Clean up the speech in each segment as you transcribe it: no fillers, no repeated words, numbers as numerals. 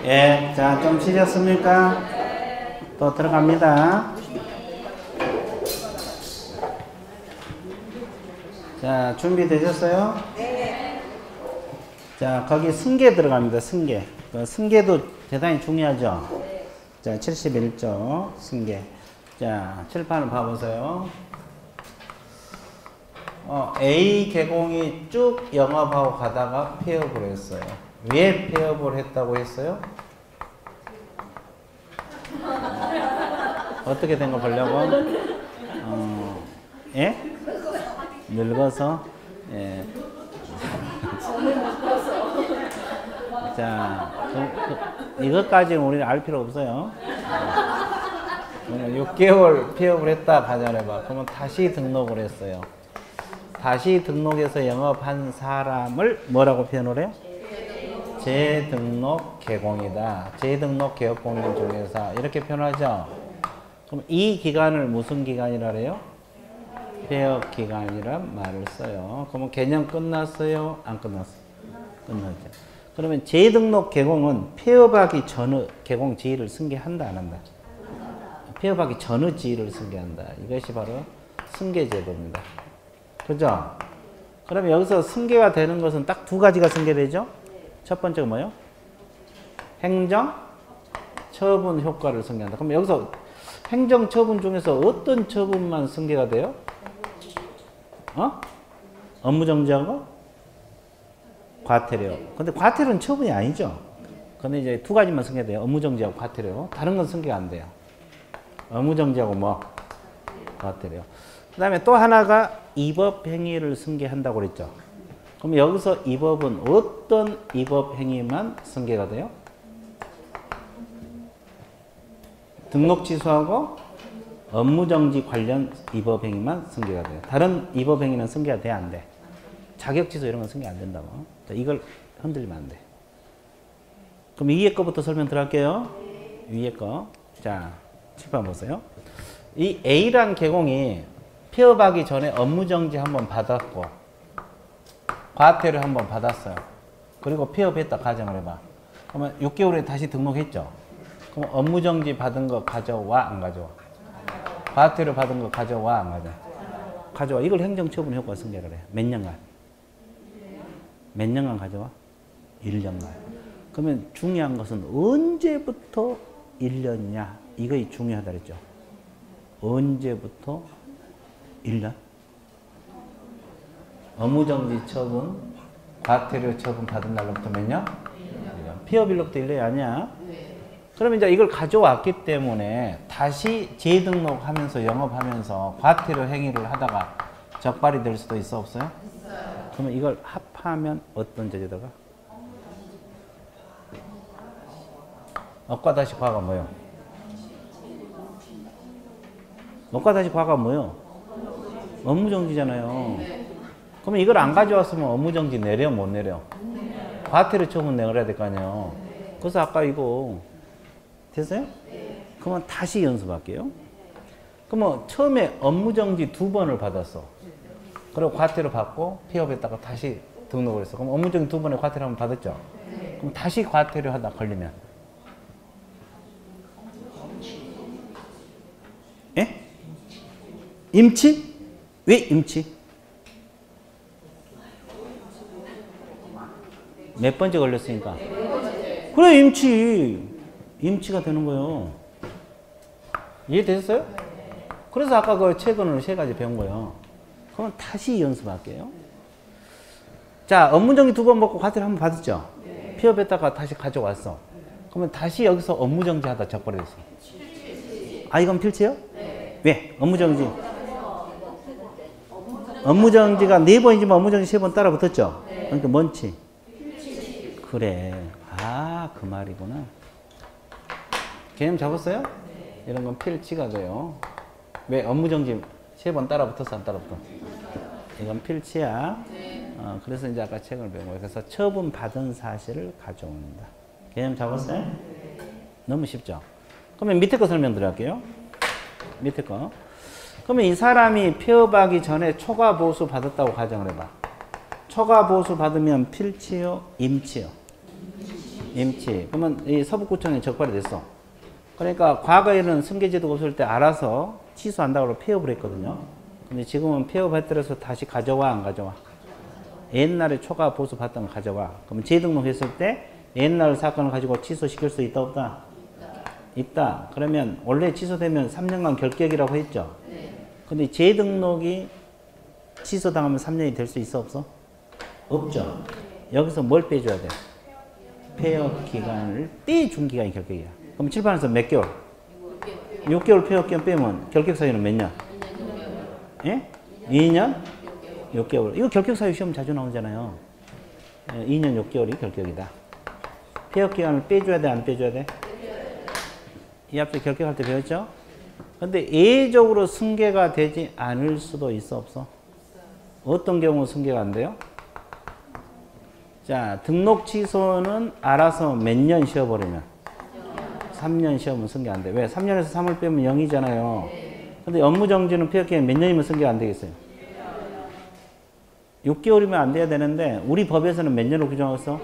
예, 자, 좀 쉬셨습니까? 또 들어갑니다. 자, 준비되셨어요? 네. 자, 거기 승계 들어갑니다. 승계. 승계도 대단히 중요하죠? 네. 자, 71조 승계. 자, 칠판을 봐보세요. A 계공이 쭉 영업하고 가다가 폐업을 했어요. 왜 폐업을 했다고 했어요? 어떻게 된 거 보려고? 예? 늙어서? 예. 자, 이것까지는 우리는 알 필요 없어요. 6개월 폐업을 했다 가정해봐. 그러면 다시 등록을 했어요. 다시 등록해서 영업한 사람을 뭐라고 표현을 해요? 재등록 개공이다. 재등록 개업공인 중개사 이렇게 표현하죠. 그럼 이 기간을 무슨 기간이라 그래요? 폐업 기간이란 말을 써요. 그러면 개념 끝났어요? 안 끝났어요? 끝났죠. 그러면 재등록 개공은 폐업하기 전의 개공 지위를 승계한다 안 한다? 폐업하기 전의 지위를 승계한다. 이것이 바로 승계제도입니다. 그죠? 그러면 여기서 승계가 되는 것은 딱 두 가지가 승계되죠? 첫 번째가 뭐예요? 행정, 처분 효과를 승계한다. 그럼 여기서 행정 처분 중에서 어떤 처분만 승계가 돼요? 업무정지하고 과태료. 근데 과태료는 처분이 아니죠. 근데 이제 두 가지만 승계돼요. 업무정지하고 과태료. 다른 건 승계가 안 돼요. 업무정지하고 뭐? 과태료. 그 다음에 또 하나가 입업행위를 승계한다고 그랬죠. 그럼 여기서 입업은 어떤 입업행위만 승계가 돼요? 등록 취소하고 업무정지 관련 입업행위만 승계가 돼요. 다른 입업행위는 승계가 돼, 안 돼? 자격취소 이런 건 승계 안 된다고. 자, 이걸 흔들리면 안 돼. 그럼 위에 거부터 설명 들어갈게요. 위에 거. 자, 칠판 보세요. 이 A란 개공이 폐업하기 전에 업무정지 한번 받았고 과태료 한번 받았어요. 그리고 폐업했다 가정을 해봐. 그러면 6개월에 다시 등록했죠. 그럼 업무정지 받은 거 가져와 안 가져와? 과태료 받은 거 가져와 안 가져와? 가져와. 이걸 행정처분 효과 승계를 해. 몇 년간? 몇 년간 가져와? 1년간. 그러면 중요한 것은 언제부터 1년이냐? 이거 중요하다 그랬죠. 언제부터 1년? 업무정지 처분, 과태료 처분 받은 날로부터 몇 년? 1년. 폐업일로부터 1년이 아니야. 그러면 이제 이걸 가져왔기 때문에 다시 재등록하면서 영업하면서 과태료 행위를 하다가 적발이 될 수도 있어 없어요? 있어요. 그러면 이걸 합하면 어떤 제재도가? 업과 다시 과가 뭐요? 업과 다시 과가 뭐요? 업무정지잖아요. 그러면 이걸 안 가져왔으면 업무정지 내려 못 내려? 과태료 처분 내야 될 거 아니에요. 그래서 아까 이거 됐어요? 그러면 다시 연습할게요. 그러면 처음에 업무정지 2번을 받았어. 그리고 과태료 받고 폐업했다가 다시 등록을 했어. 그럼 업무정지 2번에 과태료 한번 받았죠? 그럼 다시 과태료 하다 걸리면 예? 임치? 왜 임치? 몇 번째 걸렸으니까? 그래, 임치가 되는 거예요. 이해되셨어요? 그래서 아까 그 최근으로 3가지 배운 거예요. 그럼 다시 연습할게요. 자, 업무정지 2번 받고 과태료 한번 받았죠? 폐업했다가 다시 가져왔어. 그러면 다시 여기서 업무정지 하다 적발이 됐어. 아, 이건 필치예요? 왜? 업무정지. 업무정지가 4번이지만 업무정지 3번 따라 붙었죠? 그러니까 뭔지? 그래. 아, 그 말이구나. 개념 잡았어요? 이런 건 필치가 돼요. 왜? 업무정지 3번 따라 붙었어, 안 따라 붙어? 이건 필치야. 그래서 이제 아까 책을 배운 거예요. 그래서 처분 받은 사실을 가져온다. 개념 잡았어요? 너무 쉽죠? 그러면 밑에 거 설명드릴게요. 밑에 거. 그러면 이 사람이 폐업하기 전에 초과 보수 받았다고 가정을 해봐. 초과 보수 받으면 필치요? 임치요? 임치. 그러면 이 서북구청에 적발이 됐어. 그러니까 과거에는 승계제도가 없을 때 알아서 취소한다고 폐업을 했거든요. 근데 지금은 폐업했더라도 다시 가져와 안 가져와? 옛날에 초과 보수 받던 거 가져와. 그러면 재등록했을 때 옛날 사건을 가지고 취소시킬 수 있다 없다? 있다. 그러면 원래 취소되면 3년간 결격이라고 했죠. 근데 재등록이 취소당하면 3년이 될 수 있어 없어? 없죠. 여기서 뭘 빼줘야 돼? 폐업 기간을 떼준 기간이 결격이야. 그럼 칠판에서 몇 개월? 6개월 폐업 기간 빼면 결격 사유는 몇 년? 예? 2년? 6개월. 이거 결격 사유 시험 자주 나오잖아요. 2년 6개월이 결격이다. 폐업 기간을 빼줘야 돼, 안 빼줘야 돼? 이 앞에 결격할 때 배웠죠? 근데 예외적으로 승계가 되지 않을 수도 있어 없어? 어떤 경우 승계가 안 돼요? 자, 등록 취소는 알아서 몇 년 쉬어버리면? 3년 쉬어면 승계 안 돼. 왜? 3년에서 3을 빼면 0이잖아요. 근데 업무정지는 폐업기간 몇 년이면 승계가 안 되겠어요? 6개월이면 안 돼야 되는데 우리 법에서는 몇 년으로 규정했어?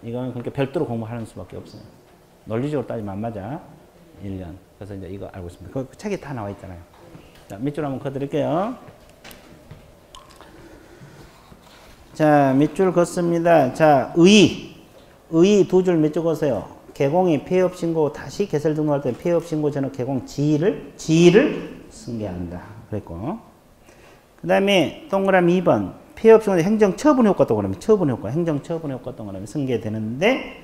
이거는 그러니까 별도로 공부하는 수밖에 없어요. 논리적으로 따지면 안 맞아. 1년. 그래서 이제 이거 알고 있습니다. 그 책에 다 나와 있잖아요. 자, 밑줄 한번 그어드릴게요. 자, 밑줄 걷습니다. 자, 의 두 줄 밑줄 그으세요. 개공이 폐업 신고 다시 개설 등록할 때 폐업 신고 전후 개공 지위를 승계한다. 그랬고. 그 다음에 동그라미 2번. 폐업 신고 행정처분 효과 동그라미 처분 효과. 행정처분 효과 동그라미 승계되는데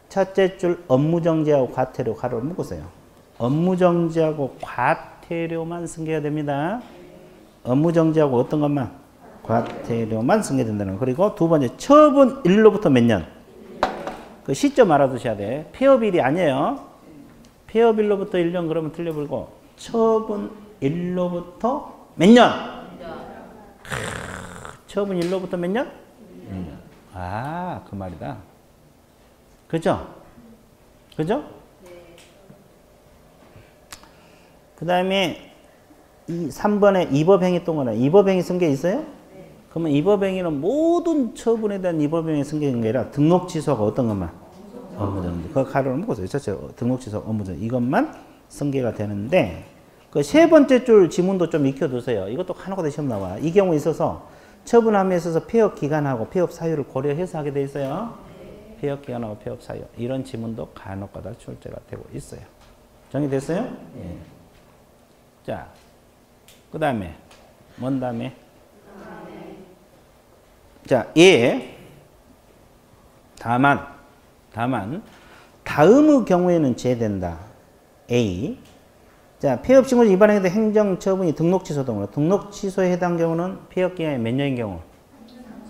첫째 줄 업무정지하고 과태료 가로를 묶으세요. 업무정지하고 과태료만 승계가 됩니다. 업무정지하고 어떤 것만? 과태료만 승계된다는 거. 그리고 두 번째 처분일로부터 몇 년? 그 시점 알아두셔야 돼. 폐업일이 아니에요. 폐업일로부터 1년 그러면 틀려버리고 처분일로부터 몇 년? 처분일로부터 몇 년? 1년. 아, 그 말이다. 그죠? 그죠? 그 다음에 3번에 위법행위 동그라미. 위법행위 승계 있어요? 그러면 위법행위는 모든 처분에 대한 위법행위 승계인 게 아니라 등록 취소가 어떤 것만? 업무정지. 그 가로를 묶었어요. 첫째 등록 취소 업무정지. 이것만 승계가 되는데 그 세 번째 줄 지문도 좀 익혀두세요. 이것도 간혹가다 시험 나와. 이 경우에 있어서 처분함에 있어서 폐업 기간하고 폐업 사유를 고려해서 하게 돼 있어요. 폐업 기간하고 폐업 사유. 이런 지문도 간혹가다 출제가 되고 있어요. 정리됐어요? 예. 자, 그 다음에 뭔 다음에? 자, 다만 다음의 경우에는 제된다. A. 자, 폐업 신고 위반행위도 행정 처분이 등록 취소 등으로. 등록 취소에 해당 경우는 폐업 기간이 몇 년인 경우?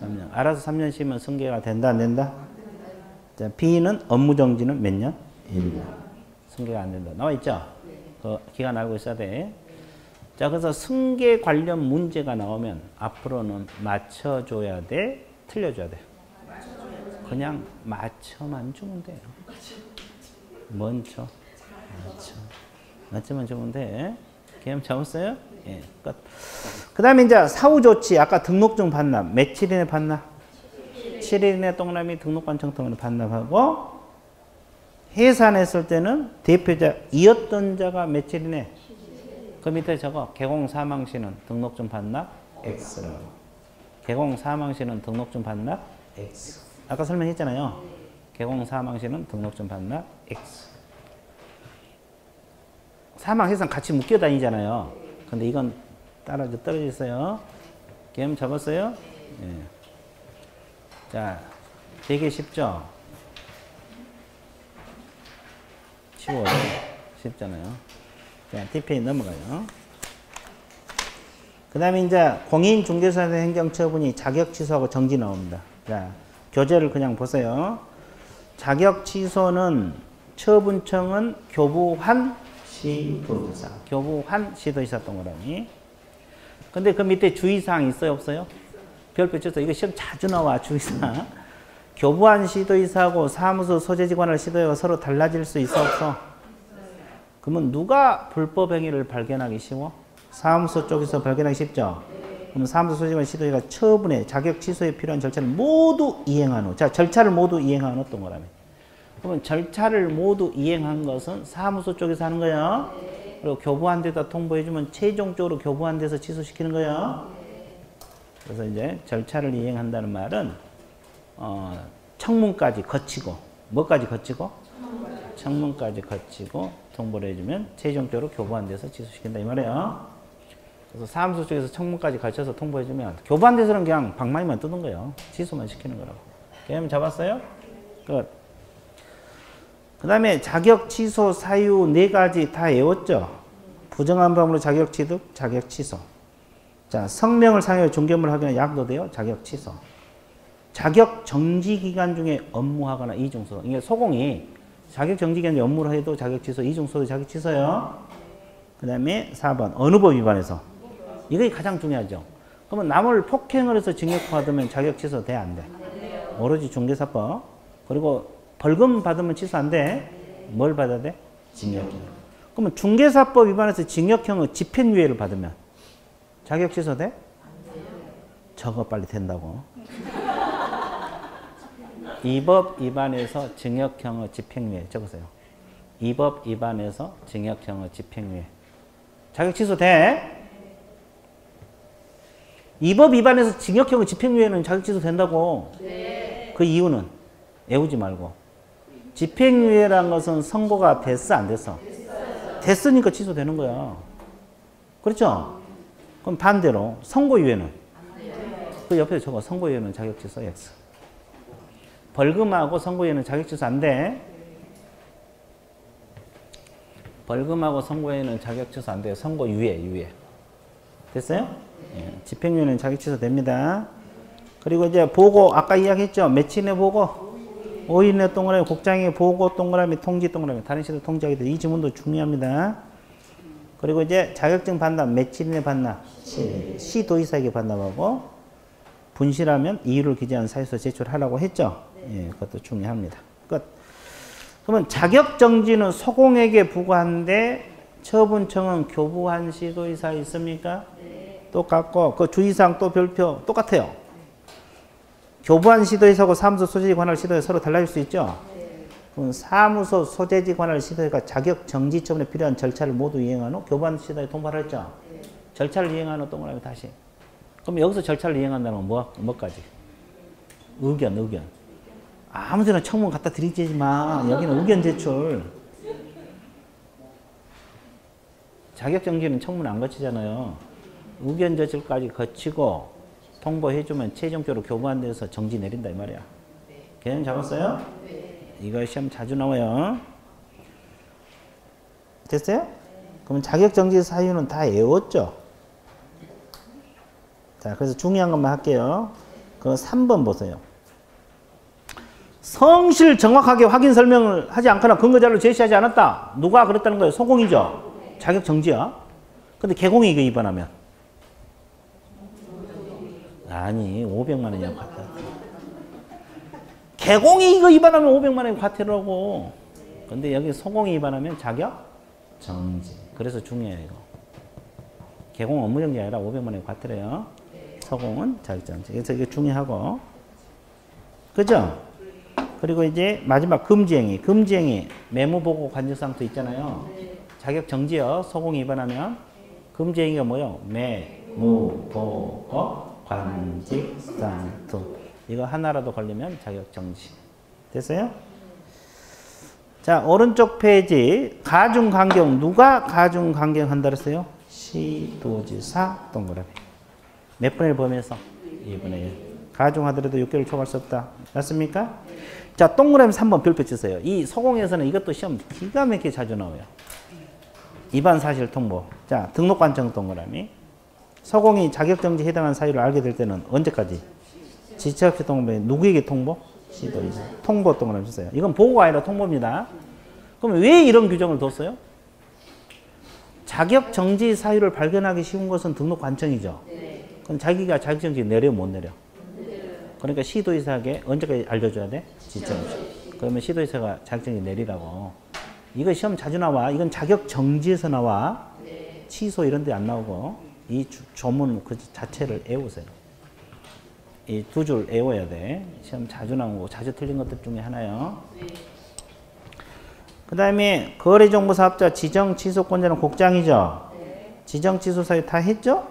3년. 알아서 3년 쉬면 승계가 된다 안 된다? 자, B는 업무 정지는 몇 년? 1년. 승계가 안 된다. 나와 있죠? 그 기간 알고 있어야 돼. 자, 그래서 승계 관련 문제가 나오면 앞으로는 맞춰줘야 돼? 틀려줘야 돼? 그냥 맞춰만 주면 돼요. 먼저 맞춰만 주면 돼. 개념 잡았어요? 예, 끝. 그 다음에 이제 사후조치. 아까 등록증 반납. 며칠이내 반납? 7일이내 동그라미 등록관 청탁으로 반납하고 해산했을 때는 대표자이었던 자가 며칠이내? 그 밑에 적어. 개공 사망시는 등록증 반납 X라고. 개공 사망시는 등록증 반납 X. 아까 설명했잖아요. 개공 사망시는 등록증 반납 X. 사망 해상 같이 묶여 다니잖아요. 근데 이건 떨어져 있어요. 개념 잡았어요? 예. 자, 되게 쉽죠? 쉬워요. 쉽잖아요. 자, TPA 넘어가요. 그 다음에 이제 공인중개사의 행정처분이 자격 취소하고 정지 나옵니다. 자, 교재를 그냥 보세요. 자격 취소는 처분청은 교부한 시도지사. 교부한 시도지사 동그라미. 근데 그 밑에 주의사항 있어요? 없어요? 별표 쳐서 이거 시험 자주 나와, 주의사항. 교부한 시도지사하고 사무소 소재지관을 시도해가 서로 달라질 수 있어? 없어? 그러면 누가 불법 행위를 발견하기 쉬워? 사무소 쪽에서 발견하기 쉽죠? 그럼 사무소 소집관 시도회가 처분에 자격 취소에 필요한 절차를 모두 이행한 후. 자, 절차를 모두 이행한 후 동그라미. 그러면 절차를 모두 이행한 것은 사무소 쪽에서 하는 거예요. 그리고 교부한 데다 통보해주면 최종적으로 교부한 데서 취소시키는 거예요. 그래서 이제 절차를 이행한다는 말은 청문까지 거치고 뭐까지 거치고? 청문까지 거치고 통보를 해주면 최종적으로 교부한 데서 취소시킨다 이 말이에요. 그래서 사무소 쪽에서 청문까지 거쳐서 통보해주면 교부한 데서는 그냥 방망이만 뜯는 거예요. 취소만 시키는 거라고. 개념 잡았어요? 끝. 그 다음에 자격 취소 사유 4가지 다 외웠죠? 부정한 범으로 자격 취득, 자격 취소. 자, 성명을 상여 중개물을 하거나 약도되어 자격 취소. 자격 정지 기간 중에 업무하거나 이중소. 이게 소공이 자격 정지 기간 중에 업무를 해도 자격 취소, 이중소도 자격 취소요. 그 다음에 4번 어느 법 위반해서. 이게 가장 중요하죠. 그러면 남을 폭행을 해서 징역 받으면 자격 취소 돼, 안 돼? 오로지 중개사법. 그리고 벌금 받으면 취소 안 돼. 뭘 받아야 돼? 징역형. 그러면 중개사법 위반해서 징역형의 집행유예를 받으면 자격 취소 돼? 저거 빨리 된다고. 이 법 위반해서 징역형의 집행유예 적으세요. 이 법 위반해서 징역형의 집행유예. 자격 취소 돼? 이 법 위반해서 징역형의 집행유예는 자격 취소 된다고. 네. 그 이유는 외우지 말고. 집행유예라는 것은 선고가 됐어 안 됐어? 됐으니까 취소되는 거야. 그렇죠? 그럼 반대로 선고유예는? 그 옆에 적어. 선고유예는 자격 취소 X. 벌금하고 선고유예는 자격 취소 안 돼. 벌금하고 선고유예는 자격 취소 안 돼요. 선고유예. 됐어요? 예. 집행유예는 자격 취소 됩니다. 그리고 이제 보고 아까 이야기했죠. 며칠 내 보고 5일 내 동그라미 국장의 보고 동그라미 통지 동그라미 다른 시도 통지하게 돼. 이 지문도 중요합니다. 그리고 이제 자격증 반납 며칠 내 반납 시도의사에게 반납하고 분실하면 이유를 기재한 사유서 제출하라고 했죠. 예, 그것도 중요합니다. 끝. 그러면 자격정지는 소공에게 부과한데 처분청은 교부한 시도의사 있습니까? 네. 똑같고 그 주의사항 또 별표 똑같아요. 교부한 시도의사하고 사무소 소재지 관할 시도에 서로 달라질 수 있죠? 네. 그럼 사무소 소재지 관할 시도회가 자격 정지 처분에 필요한 절차를 모두 이행한 후 교부한 시도에 통보를 했죠? 네. 절차를 이행한 후 동그라미 다시. 그럼 여기서 절차를 이행한다는 건 뭐까지? 의견. 아무데나 청문 갖다 드리지 마. 여기는 의견 제출. 자격 정지는 청문 안 거치잖아요. 의견 제출까지 거치고 통보해주면 최종적으로 교부한 데서 정지 내린다 이 말이야. 개념 잡았어요? 네. 이거 시험 자주 나와요. 됐어요? 그러면 자격정지 사유는 다 외웠죠? 자, 그래서 중요한 것만 할게요. 그 3번 보세요. 성실 정확하게 확인 설명을 하지 않거나 근거자료를 제시하지 않았다. 누가 그랬다는 거예요? 소공이죠? 자격정지야. 근데 개공이 이거 위반하면 아니 500만 원이야 과태. 개공이 이거 위반하면 500만 원이 과태료라고. 근데 여기 소공이 위반하면 자격 정지. 그래서 중요해요 이거. 개공 업무 정지 아니라 500만 원이 과태료예요. 소공은 자격 정지. 그래서 이게 중요하고. 그죠? 그리고 이제 마지막 금지행위. 금지행위 매무보고 관직상투 있잖아요. 자격 정지요. 소공 위반하면 금지행위가 뭐요? 매무보고 관직상투. 이거 하나라도 걸리면 자격정지. 됐어요? 자, 오른쪽 페이지 가중강경. 누가 가중강경한다 그랬어요? 시도지사 동그라미. 몇 분의 1 범위에서? 2분의 1. 가중하더라도 6개월 초과할 수 없다. 맞습니까? 자, 동그라미 3번 별표 치세요. 이 소공에서는 이것도 시험 기가 막히게 자주 나와요. 위반 사실 통보. 자, 등록관청 동그라미. 소공이 자격정지에 해당하는 사유를 알게 될 때는 언제까지? 지체없이 통보에 누구에게 통보? 시도의사. 통보 동그라미 주세요. 이건 보고가 아니라 통보입니다. 그럼 왜 이런 규정을 뒀어요? 자격정지 사유를 발견하기 쉬운 것은 등록관청이죠. 그럼 자기가 자격정지 내려 못 내려? 그러니까 시도의사에게 언제까지 알려줘야 돼? 지체없이. 그러면 시도의사가 자격정지 내리라고. 이거 시험 자주 나와. 이건 자격정지에서 나와. 취소 이런 데 안 나오고. 이 조문 그 자체를 외우세요. 이 두 줄 외워야 돼. 시험 자주 나온 거, 자주 틀린 것들 중에 하나요. 그 다음에 거래정보사업자 지정 취소권자는 국장이죠. 지정 취소 사유 다 했죠?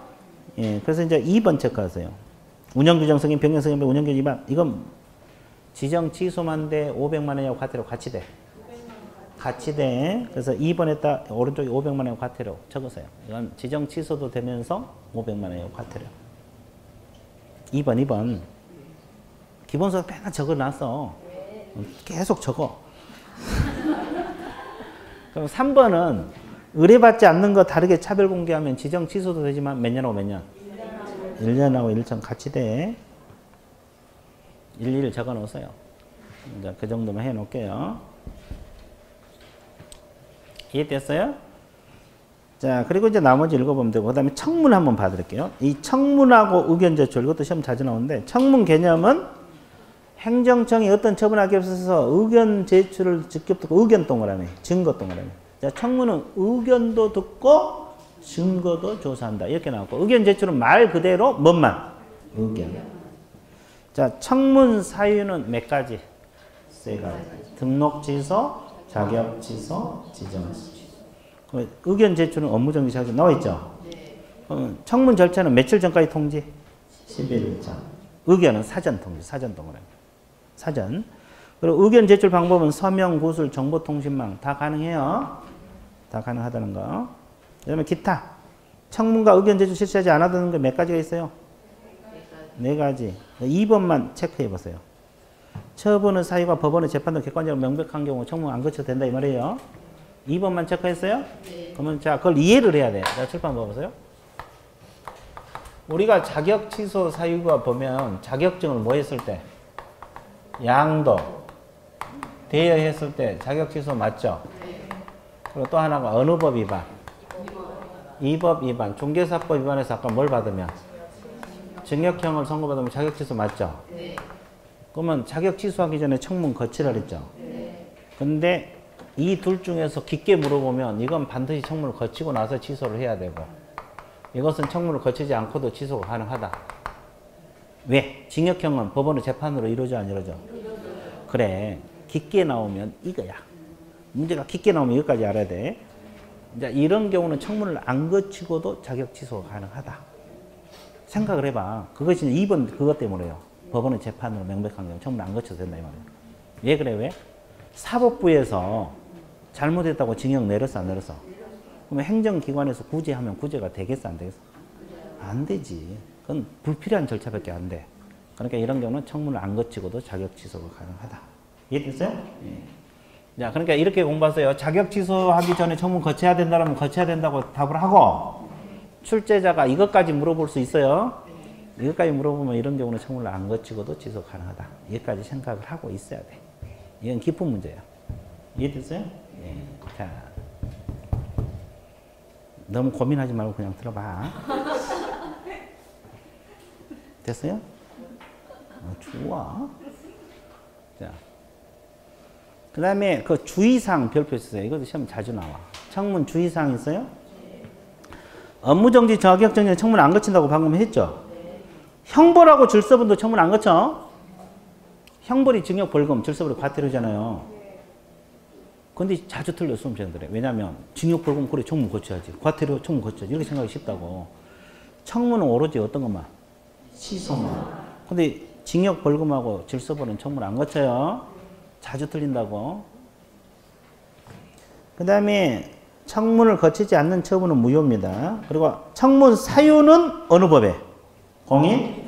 예, 그래서 이제 2번 체크하세요. 운영규정 승인, 변경 승인, 운영규정 위반. 이건 지정 취소만 돼 500만 원이하고 과태료 같이 돼. 같이 돼. 그래서 2번에다 오른쪽에 500만 원이하고 과태료 적으세요. 이건 지정 취소도 되면서 500만 원이하고 과태료. 2번. 기본소득 맨날 적어놨어. 계속 적어. 그럼 3번은 의뢰받지 않는 거 다르게 차별 공개하면 지정 취소도 되지만 몇 년하고 몇 년? 1년하고 1년 같이 돼. 일일이 적어 놓으세요. 이제 그 정도만 해 놓을게요. 이해됐어요? 자, 그리고 이제 나머지 읽어보면 되고, 그 다음에 청문 한번 봐드릴게요. 이 청문하고 의견 제출, 이것도 시험 자주 나오는데, 청문 개념은 행정청이 어떤 처분하기 앞서서 의견 제출을 직접 듣고, 의견 동그라미, 증거 동그라미. 자, 청문은 의견도 듣고, 증거도 조사한다. 이렇게 나왔고, 의견 제출은 말 그대로 뭐만? 의견. 자, 청문 사유는 몇 가지? 세 가지. 등록 취소, 자격 취소, 지정 취소. 의견 제출은 업무정지 자격 나와 있죠? 청문 절차는 며칠 전까지 통지? 10일 전. 의견은 사전 통지, 사전 동그라미. 사전. 그리고 의견 제출 방법은 서명, 구술, 정보통신망 다 가능해요. 다 가능하다는 거. 그 다음에 기타. 청문과 의견 제출 실시하지 않았다는 게 몇 가지가 있어요? 네 가지. 2번만 체크해 보세요. 처분의 사유가 법원의 재판도 객관적으로 명백한 경우 청문 안 거쳐도 된다 이 말이에요. 2번만 체크했어요? 네. 그러면 자, 그걸 이해를 해야 돼. 자, 칠판 봐보세요. 우리가 자격 취소 사유가 보면 자격증을 뭐 했을 때? 양도. 대여했을 때 자격 취소 맞죠? 네. 그리고 또 하나가 어느 법 위반? 이 법 위반. 중개사법 위반해서 아까 뭘 받으면? 징역형을 선고받으면 자격 취소 맞죠? 네. 그러면 자격 취소하기 전에 청문 거치라 그랬죠? 네. 근데 이 둘 중에서 깊게 물어보면 이건 반드시 청문을 거치고 나서 취소를 해야 되고 이것은 청문을 거치지 않고도 취소가 가능하다. 왜? 징역형은 법원의 재판으로 이루어져 안 이루어져? 그래. 깊게 나오면 이거야. 문제가 깊게 나오면 이것까지 알아야 돼. 이제 이런 경우는 청문을 안 거치고도 자격 취소가 가능하다. 생각을 해봐. 그것이 2번 그것 때문에요. 법원의 재판으로 명백한 경우 청문을 안 거쳐도 된다 이 말이에요. 왜 그래? 왜? 사법부에서 잘못했다고 징역 내렸어 안 내렸어? 그러면 행정기관에서 구제하면 구제가 되겠어 안 되겠어? 안 되지. 그건 불필요한 절차밖에 안 돼. 그러니까 이런 경우는 청문을 안 거치고도 자격 취소가 가능하다. 이해됐어요? 예. 자, 그러니까 이렇게 공부하세요. 자격 취소하기 전에 청문 거쳐야 된다면 거쳐야 된다고 답을 하고 출제자가 이것까지 물어볼 수 있어요. 이것까지 물어보면 이런 경우는 청문을 안 거치고도 취소 가능하다. 이것까지 생각을 하고 있어야 돼. 이건 깊은 문제예요. 이해됐어요? 예. 자, 너무 고민하지 말고 그냥 들어봐. 됐어요? 좋아. 자, 그 다음에 그 주의사항 별표 있어요. 이것도 시험 자주 나와. 청문 주의사항 있어요? 업무정지 자격정지 청문 안 거친다고 방금 했죠? 형벌하고 질서분도 청문 안 거쳐? 형벌이 징역 벌금, 질서벌이 과태료잖아요. 근데 자주 틀려 수험생들이. 왜냐면 징역 벌금 그래 청문 거쳐야지. 과태료 청문 거쳐야지. 이렇게 생각이 쉽다고. 청문은 오로지 어떤 것만? 취소만. 근데 징역 벌금하고 질서벌은 청문 안 거쳐요. 자주 틀린다고. 그 다음에 청문을 거치지 않는 처분은 무효입니다. 그리고 청문 사유는 어느 법에? 공인?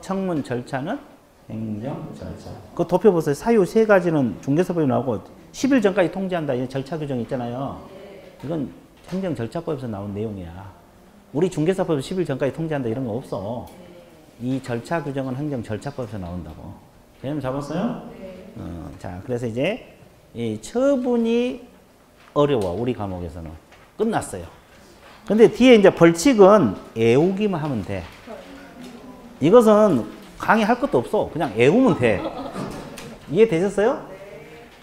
청문 절차는 행정 절차. 그 도표 보세요. 사유 세 가지는 중개사법에 나오고 10일 전까지 통지한다. 이 절차 규정이 있잖아요. 이건 행정 절차법에서 나온 내용이야. 우리 중개사법에서 10일 전까지 통지한다 이런 거 없어. 이 절차 규정은 행정 절차법에서 나온다고. 개념 잡았어요? 자, 그래서 이제 이 처분이 어려워. 우리 과목에서는. 끝났어요. 근데 뒤에 이제 벌칙은 외우기만 하면 돼. 이것은 강의할 것도 없어. 그냥 외우면 돼. 이해되셨어요?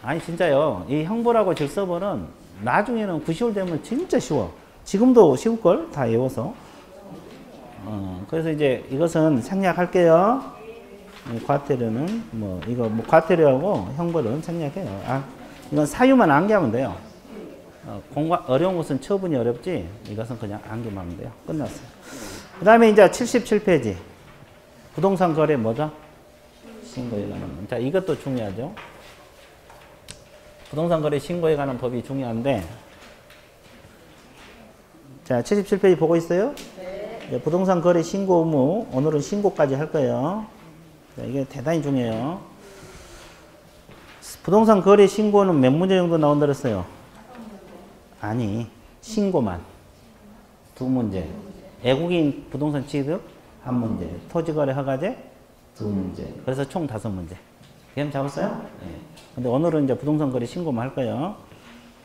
아니 진짜요. 이 형벌하고 질서벌은 나중에는 9, 10월 되면 진짜 쉬워. 지금도 쉬울걸? 다 외워서. 그래서 이제 이것은 생략할게요. 이 과태료는 뭐 이거 뭐 과태료하고 형벌은 생략해요. 아, 이건 사유만 암기하면 돼요. 공과 어려운 것은 처분이 어렵지. 이것은 그냥 암기만 하면 돼요. 끝났어요. 그 다음에 이제 77페이지. 부동산 거래 뭐죠? 신고에 관한. 자, 이것도 중요하죠. 부동산 거래 신고에 관한 법이 중요한데, 자, 77페이지 보고 있어요? 네. 부동산 거래 신고 의무, 오늘은 신고까지 할 거예요. 자, 이게 대단히 중요해요. 부동산 거래 신고는 몇 문제 정도 나온다 그랬어요? 아니, 신고만. 2문제. 외국인 부동산 취득 1문제. 토지거래 허가제 2문제. 그래서 총 5문제. 개념 잡았어요? 네. 근데 오늘은 이제 부동산 거래 신고만 할 거예요.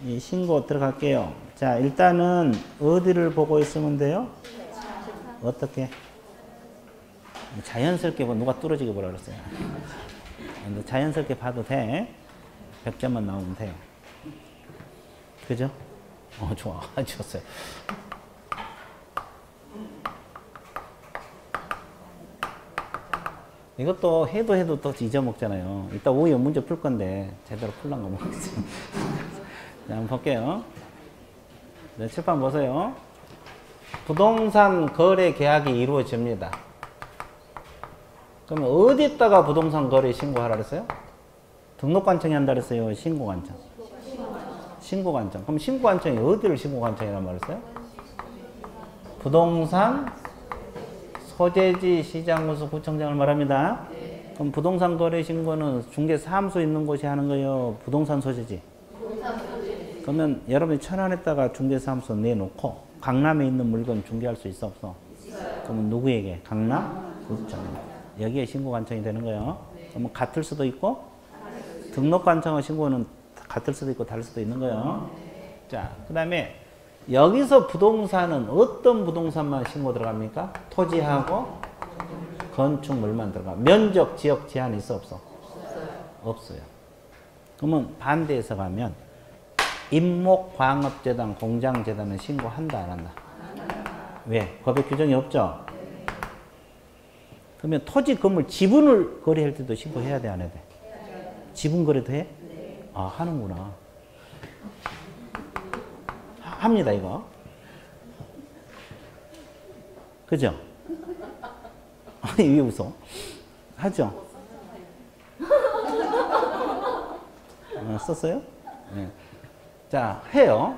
이 신고 들어갈게요. 자, 일단은 어디를 보고 있으면 돼요? 어떻게? 자연스럽게 뭐 누가 뚫어지게 보라 그랬어요. 근데 자연스럽게 봐도 돼. 100점만 나오면 돼요. 그죠? 좋아. 좋았어요. 이것도 해도 또 잊어먹잖아요. 이따 오후에 문제 풀 건데 제대로 풀란 거 모르겠어요. 자, 한번 볼게요. 네, 칠판 보세요. 부동산 거래 계약이 이루어집니다. 그러면 어디다가 부동산 거래 신고하라 그랬어요? 등록관청이 한다 그랬어요? 신고관청? 신고관청. 그럼 신고관청이 어디를 신고관청이라고 말했어요? 부동산 소재지 시장군수 구청장을 말합니다. 그럼 부동산 거래 신고는 중개사무소 있는 곳이 하는 거예요? 부동산 소재지? 그러면 여러분이 천안에다가 중개사무소 내놓고 강남에 있는 물건 중개할 수 있어 없어? 그러면 누구에게? 강남 구청. 여기에 신고관청이 되는 거예요. 그러면 같을 수도 있고 등록관청과 신고는 같을 수도 있고 다를 수도 있는 거예요. 자, 그 다음에 여기서 부동산은 어떤 부동산만 신고 들어갑니까? 토지하고 건축물만 들어가. 면적, 지역 제한이 있어 없어? 없어요. 그러면 반대해서 가면 임목광업재단, 공장재단은 신고한다 안 한다? 왜? 법에 규정이 없죠? 그러면 토지, 건물, 지분을 거래할 때도 신고해야 돼 안 해야 돼? 지분 거래도 해? 아, 하는구나. 합니다, 이거. 그죠? 아니, 왜 웃어? 하죠? 썼어요? 네. 자, 해요.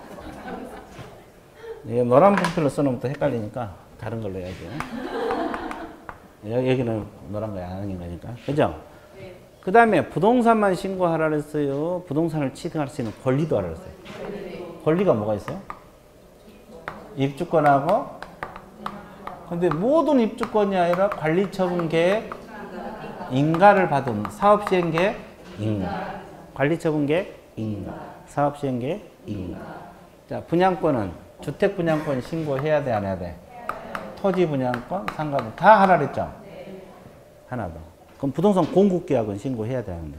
이게 노란 분필로 써놓으면 또 헷갈리니까 다른 걸로 해야죠. 여기는 노란 거야, 안 하는 거니까. 그죠? 그 다음에 부동산만 신고하라 그랬어요. 부동산을 취득할 수 있는 권리도 하라 그랬어요. 권리가 뭐가 있어요? 입주권하고, 근데 모든 입주권이 아니라 관리처분 계획, 인가를 받은 사업시행 계획, 인가. 관리처분 계획, 인가. 사업시행 계획, 인가. 자, 분양권은 주택 분양권 신고해야 돼, 안 해야 돼? 토지 분양권, 상가분 다 하라 그랬죠? 하나 더. 그럼 부동산 공급계약은 신고해야 되는데.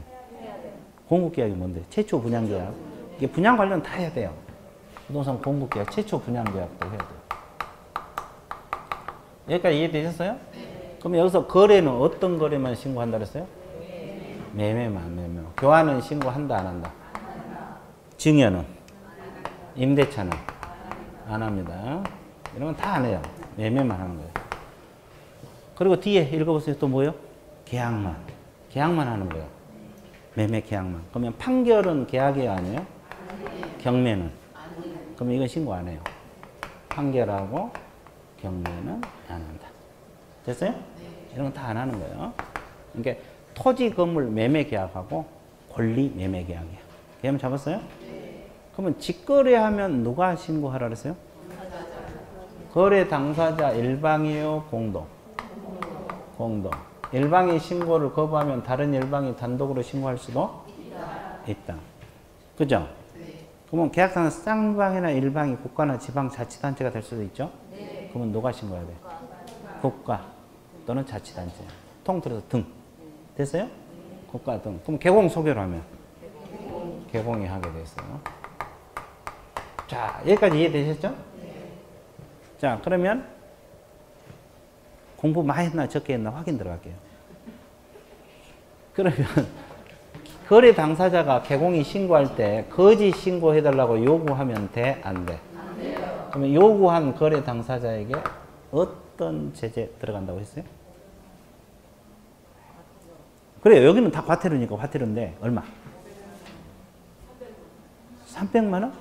공급계약이 뭔데? 최초 분양계약. 이게 분양 관련 다 해야 돼요. 부동산 공급계약, 최초 분양계약도 해야 돼요. 여기까지 이해되셨어요? 그럼 여기서 거래는 어떤 거래만 신고한다 그랬어요? 매매만, 매매. 교환은 신고한다, 안 한다? 증여는? 임대차는? 안 합니다. 이런 건 다 안 해요. 매매만 하는 거예요. 그리고 뒤에 읽어보세요. 또 뭐요? 계약만. 계약만 하는 거예요. 매매 계약만. 그러면 판결은 계약이에요, 아니에요? 경매는? 그러면 이건 신고 안 해요. 판결하고 경매는 안 한다. 됐어요? 이런 건 다 안 하는 거예요. 그러니까 토지 건물 매매 계약하고 권리 매매 계약이에요. 개념 잡았어요? 그러면 직거래하면 누가 신고하라 그랬어요? 거래 당사자 일방이에요, 공동? 공동. 일방이 신고를 거부하면 다른 일방이 단독으로 신고할 수도 있다. 그죠? 그러면 계약상은 쌍방이나 일방이 국가나 지방자치단체가 될 수도 있죠? 그러면 누가 신고해야 돼? 국가 또는 자치단체. 통틀어서 등. 됐어요? 국가 등. 그럼 개공 소개를 하면? 개공이 하게 됐어요. 자, 여기까지 이해되셨죠? 자, 그러면 공부 많이 했나 적게 했나 확인 들어갈게요. 그러면 거래 당사자가 개공이 신고할 때 거짓 신고해달라고 요구하면 돼? 안 돼? 안 돼요. 그러면 요구한 거래 당사자에게 어떤 제재 들어간다고 했어요? 그래요. 여기는 다 과태료니까 과태료인데 얼마? 300만 원?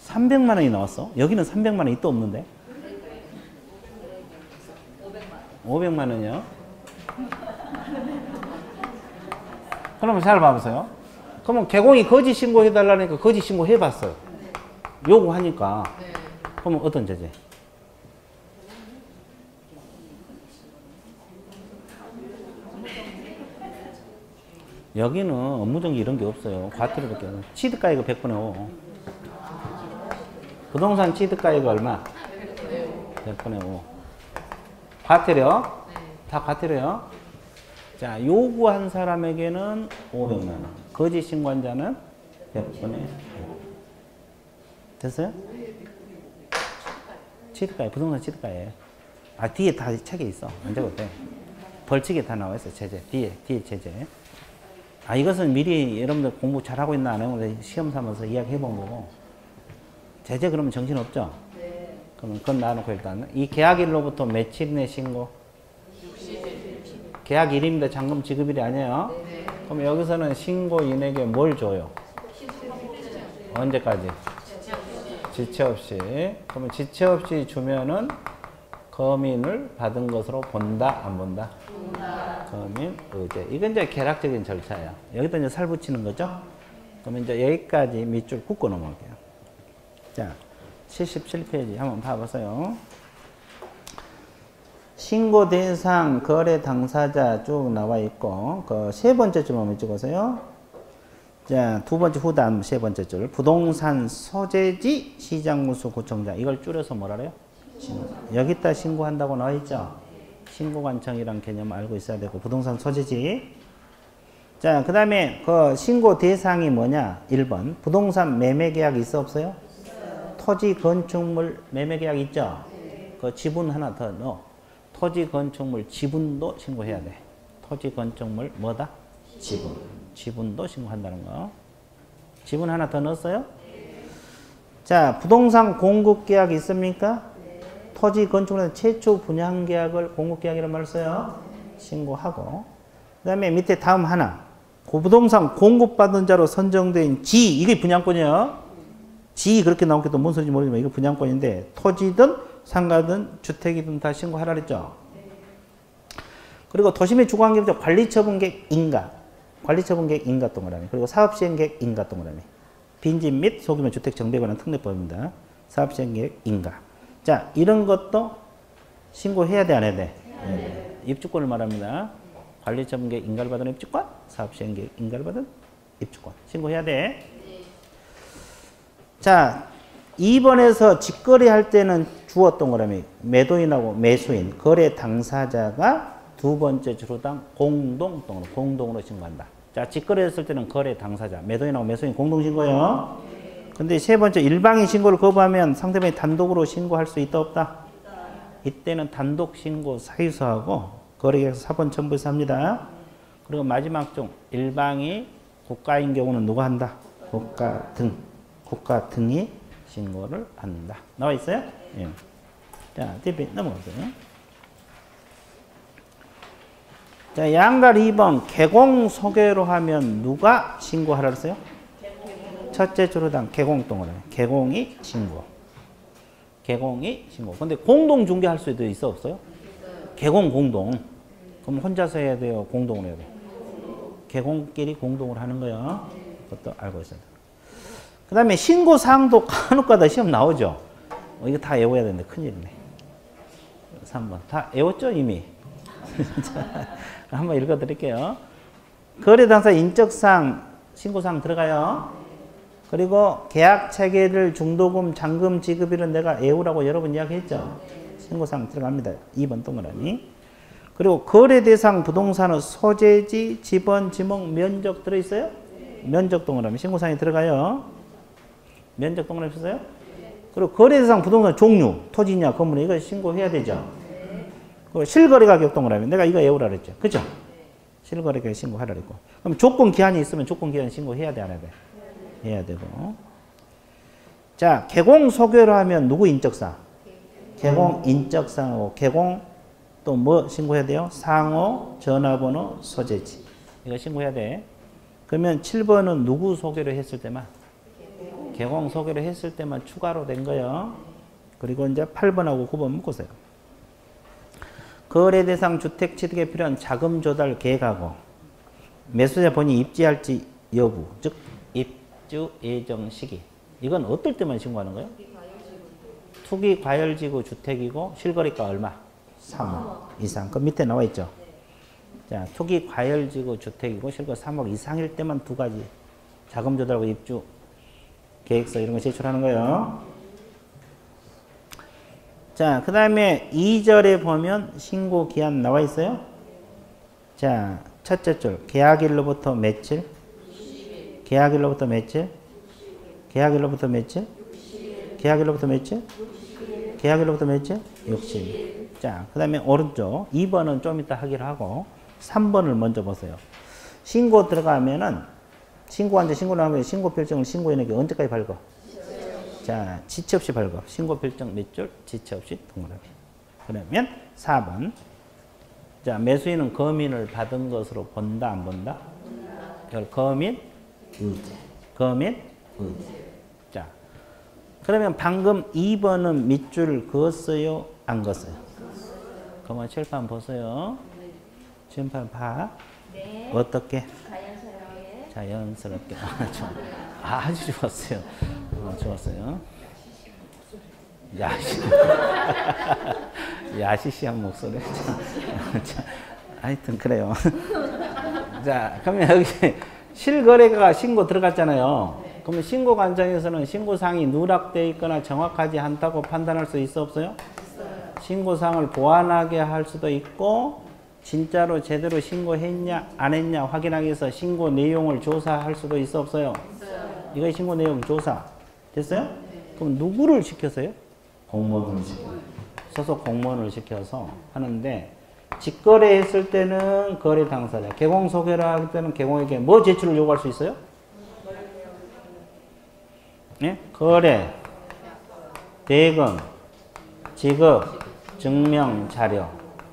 300만 원이 나왔어? 여기는 300만 원이 또 없는데? 500만 원이요? 그러면 잘 봐보세요. 그러면 개공이 거짓 신고해달라니까 거짓 신고 해봤어요. 요구하니까. 그러면 어떤 제재? 여기는 업무정지 이런 게 없어요. 과태료밖에 없어요. 취득가액은 100분의 5. 부동산 취득가액이 얼마? 100분의 5. 과태료? 다 과태료요. 자, 요구한 사람에게는 500만 원. 거짓 신고한 자는 100분의 5. 됐어요? 취득가액, 부동산 취득가액. 아, 뒤에 다 책에 있어. 안 적어도 돼. 벌칙에 다 나와 있어, 제재. 뒤에 제재. 아, 이것은 미리 여러분들 공부 잘하고 있나 안 하고 시험 삼아서 이야기 해본 거고. 제재 그러면 정신없죠? 네. 그러면 그건 놔놓고 일단. 이 계약일로부터 며칠 내 신고? 60일. 계약일입니다. 잔금 지급일이 아니에요. 네. 그럼 여기서는 신고인에게 뭘 줘요? 언제까지? 지체 없이. 그러면 지체 없이 주면은 거민을 받은 것으로 본다, 안 본다? 본다. 거민, 의제. 이건 이제 계략적인 절차예요. 여기다 이제 살 붙이는 거죠? 그러면 이제 여기까지 밑줄 긋고 넘어갈게요. 자, 77페이지 한번 봐보세요. 신고 대상, 거래 당사자 쭉 나와 있고, 그 세 번째 줄 한번 찍으세요. 자, 두 번째 후단 세 번째 줄. 부동산 소재지 시장무수 구청장. 이걸 줄여서 뭐라 그래요? 여기다 신고한다고 나와 있죠? 신고관청이란 개념 알고 있어야 되고, 부동산 소재지. 자, 그 다음에 그 신고 대상이 뭐냐? 1번. 부동산 매매 계약 있어, 없어요? 있어요. 토지 건축물 매매 계약 있죠? 네. 그 지분 하나 더 넣어. 토지 건축물 지분도 신고해야 돼. 토지 건축물 뭐다? 지분. 지분도 신고한다는 거. 지분 하나 더 넣었어요? 네. 자, 부동산 공급 계약 있습니까? 토지 건축물에서 최초 분양 계약을 공급 계약이라는 말을 써요. 신고하고. 그 다음에 밑에 다음 하나. 부동산 공급받은 자로 선정된 지, 이게 분양권이에요. 지, 그렇게 나온 게 또 뭔 소리인지 모르지만 이거 분양권인데, 토지든 상가든 주택이든 다 신고하라 그랬죠. 그리고 도시민 주거환경부터 관리처분계획 인가. 관리처분계획 인가 동그라미. 그리고 사업시행계획 인가 동그라미. 빈집 및 소규모 주택 정비에 관한 특례법입니다. 사업시행계획 인가. 자, 이런 것도 신고해야 돼, 안 해야 돼? 네. 입주권을 말합니다. 관리처분계획 인가를 받은 입주권, 사업시행계획 인가를 받은 입주권. 신고해야 돼. 자, 2번에서 직거래할 때는 주었던 거라며 매도인하고 매수인, 거래 당사자가 두 번째 주로당 공동으로 신고한다. 자, 직거래했을 때는 거래 당사자, 매도인하고 매수인 공동신고요. 근데 세 번째, 일방인 신고를 거부하면 상대방이 단독으로 신고할 수 있다, 없다? 이때는 단독 신고 사유서하고 거래계약서 사본 첨부해서 합니다. 그리고 마지막 중 일방이 국가인 경우는 누가 한다? 국가 등이 신고를 한다. 나와 있어요? 예. 자, 뒤에 넘어가세요. 자, 양갈 2번 개공 소개로 하면 누가 신고하라 그랬어요? 첫째 주로당 개공동으로 개공이 신고. 개공이 신고. 근데 공동 중개할 수도 있어, 없어요? 개공 공동. 그럼 혼자서 해야 돼요? 공동으로 해야 돼요? 개공끼리 공동으로 하는 거예요. 그것도 알고 있어야 돼요. 그 다음에 신고사항도 간혹가다 시험 나오죠? 이거 다 외워야 되는데 큰일이네. 3번. 다 외웠죠, 이미? 한번 읽어드릴게요. 거래당사 인적사항, 신고사항 들어가요. 그리고 계약 체계를 중도금, 잔금 지급일은 내가 외우라고 여러 번 이야기했죠. 신고사항 들어갑니다. 2번 동그라미. 그리고 거래대상 부동산의 소재지, 지번, 지목, 면적 들어있어요? 면적 동그라미. 신고사항이 들어가요. 면적 동그라미 있어요? 그리고 거래대상 부동산 종류, 토지냐, 건물이냐, 이거 신고해야 되죠. 그 실거래 가격 동그라미. 내가 이거 외우라 그랬죠. 그죠? 실거래 가격 신고하라 그랬고. 그럼 조건 기한이 있으면 조건 기한 신고해야 돼, 안 해야 돼? 해야 되고. 자, 개공 소개로 하면 누구 인적사항? 개공 인적사항하고 개공 또 뭐 신고해야 돼요? 상호, 전화번호, 소재지. 이거 신고해야 돼. 그러면 7번은 누구 소개로 했을 때만? 개공 소개로 했을 때만 추가로 된 거예요. 그리고 이제 8번하고 9번 묶으세요. 거래 대상 주택 취득에 필요한 자금 조달 계획하고 매수자 본인이 입주할지 여부, 즉 입주 예정 시기. 이건 어떨 때만 신고하는 거예요? 투기 과열지구 주택이고 실거래가 얼마? 3억 이상. 그 밑에 나와 있죠. 자, 투기 과열지구 주택이고 실거래 3억 이상일 때만 두 가지. 자금 조달하고 입주 계획서 이런 거 제출하는 거예요. 자, 그 다음에 2절에 보면 신고 기한 나와 있어요. 자, 첫째 줄 계약일로부터 며칠? 계약일로부터 며칠? 계약일로부터 며칠? 계약일로부터 며칠? 계약일로부터 며칠? 60일. 자, 그 다음에 오른쪽 2번은 좀 이따 하기로 하고 3번을 먼저 보세요. 신고 들어가면은 신고한테 신고를 하면 신고 필증을 신고인에게 언제까지 발급? 자, 지체 없이 발급. 신고 필증 몇 줄? 지체 없이 동그라미. 그러면 4번. 자, 매수인은 거민을 받은 것으로 본다, 안 본다? 이걸 거민, 의제. 거민, 의제. 자, 그러면 방금 2번은 밑줄 그었어요? 안 그었어요? 그러면 칠판 보세요. 칠판 봐. 네. 어떻게? 자연스럽게. 자연스럽게. 아주 좋았어요. 좋았어요. 야시시한 목소리. 자, 하여튼 그래요. 자, 그러면 여기 실거래가 신고 들어갔잖아요. 그러면 신고 관청에서는 신고사항이 누락되어 있거나 정확하지 않다고 판단할 수 있어 없어요? 신고사항을 보완하게 할 수도 있고 진짜로 제대로 신고했냐 안 했냐 확인하기 위해서 신고 내용을 조사할 수도 있어 없어요? 이거 신고 내용 조사 됐어요? 그럼 누구를 시켰어요? 공무원을 시켜요. 소속 공무원을 시켜서 하는데 직거래 했을 때는 거래 당사자, 개공 소개를 할 때는 개공에게 뭐 제출을 요구할 수 있어요? 네? 거래, 대금, 지급, 증명 자료.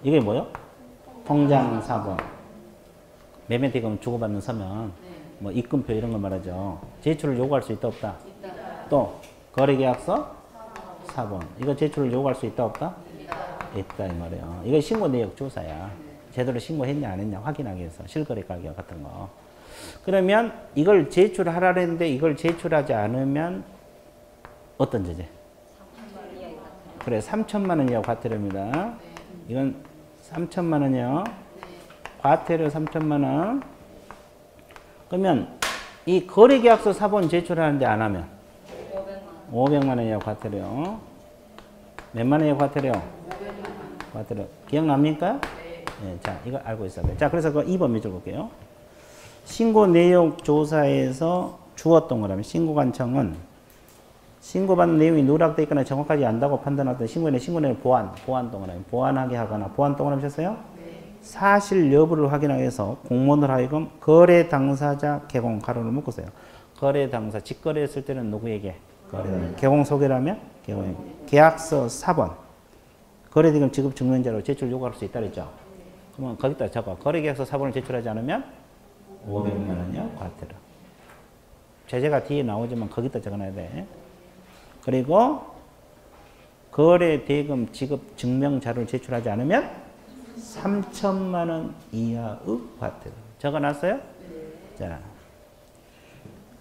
이게 뭐요? 통장 사본. 매매 대금 주고받는 서면 뭐 입금표 이런 거 말하죠. 제출을 요구할 수 있다 없다? 또 거래계약서 사본. 이거 제출을 요구할 수 있다 없다? 있다 이 말이에요. 이거 신고 내역 조사야. 제대로 신고했냐 안 했냐 확인하기 위해서 실거래 가격 같은 거. 그러면 이걸 제출하라 했는데 이걸 제출하지 않으면 어떤 죄제? 그래 3천만 원 이하 과태료입니다. 이건 3천만 원이요. 과태료 3천만 원. 그러면 이 거래계약서 사본 제출하는데 안 하면 500만 원 이하 과태료. 몇만 원 이하 과태료? 과태료. 기억납니까? 네. 자, 이거 알고 있어야 돼. 자, 그래서 그 2번 밑줄 볼게요. 신고 내용 조사에서 주었던 거라면 신고관청은 신고받는 내용이 누락되어 있거나 정확하지 않다고 판단하던 신고인의 신고 내용 보완 동그라미 보완하게 하거나 보완 동그라미 쳤어요? 사실 여부를 확인하기 위해서 공무원을 하여금 거래 당사자 개공 가로를 묶으세요. 거래 당사 직거래했을 때는 누구에게? 개공 소개라면 개공 계약서 4번 거래대금 지급 증명자료 제출 요구할 수 있다 그랬죠? 그러면 거기다 적어. 거래계약서 4번을 제출하지 않으면 500만 원이요 과태료. 제재가 뒤에 나오지만 거기다 적어놔야 돼. 그리고 거래대금 지급 증명자료를 제출하지 않으면 3천만 원 이하의 과태료. 적어놨어요? 네. 자,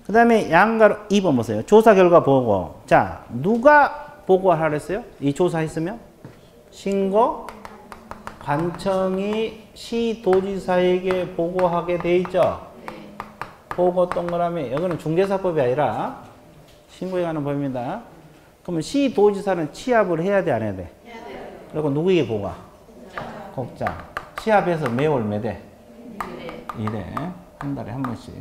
그 다음에 양가로 2번 보세요. 조사 결과 보고. 자, 누가 보고하라 그랬어요? 이 조사했으면? 신고 관청이 시도지사에게 보고하게 돼 있죠? 보고 동그라미. 여기는 중개사법이 아니라 신고에 관한 법입니다. 그러면 시도지사는 취합을 해야 돼, 안 해야 돼? 해야 돼요. 그리고 누구에게 보고? 국장. 취합해서 매월 몇 회? 1회. 한 달에 한 번씩.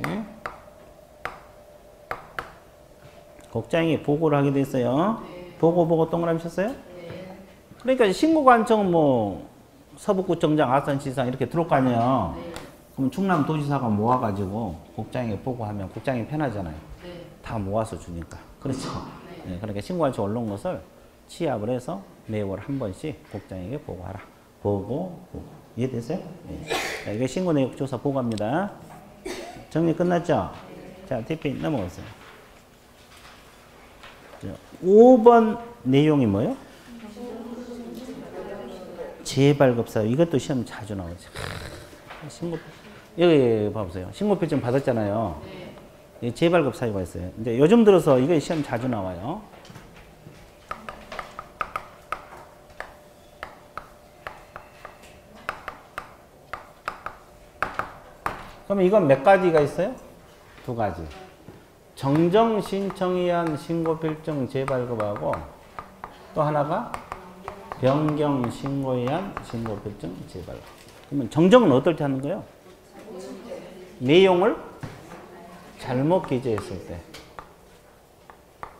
국장이 보고를 하게 돼 있어요. 보고 동그라미 쳤어요? 그러니까 신고관청은 뭐 서북구청장, 아산시장 이렇게 들어올 거 아니에요. 그럼 충남도지사가 모아가지고 국장에게 보고하면 국장이 편하잖아요. 다 모아서 주니까. 그렇죠. 네, 그러니까 신고할지 올라온 것을 취합을 해서 매월 한 번씩 국장에게 보고하라. 보고. 이해되세요? 네. 자, 이게 신고 내역 조사 보고합니다. 정리 끝났죠? 자, TP 넘어가세요. 5번 내용이 뭐예요? 재발급사유. 이것도 시험 자주 나오죠. 신고, 여기 봐보세요. 신고필증 받았잖아요. 재발급 사유가 있어요. 이제 요즘 들어서 이거 시험 자주 나와요. 그러면 이건 몇 가지가 있어요? 2가지. 정정 신청에 의한 신고필증 재발급하고 또 하나가 변경 신고에 의한 신고필증 재발급. 그러면 정정은 어떨 때 하는 거예요? 내용을 잘못 기재했을 때.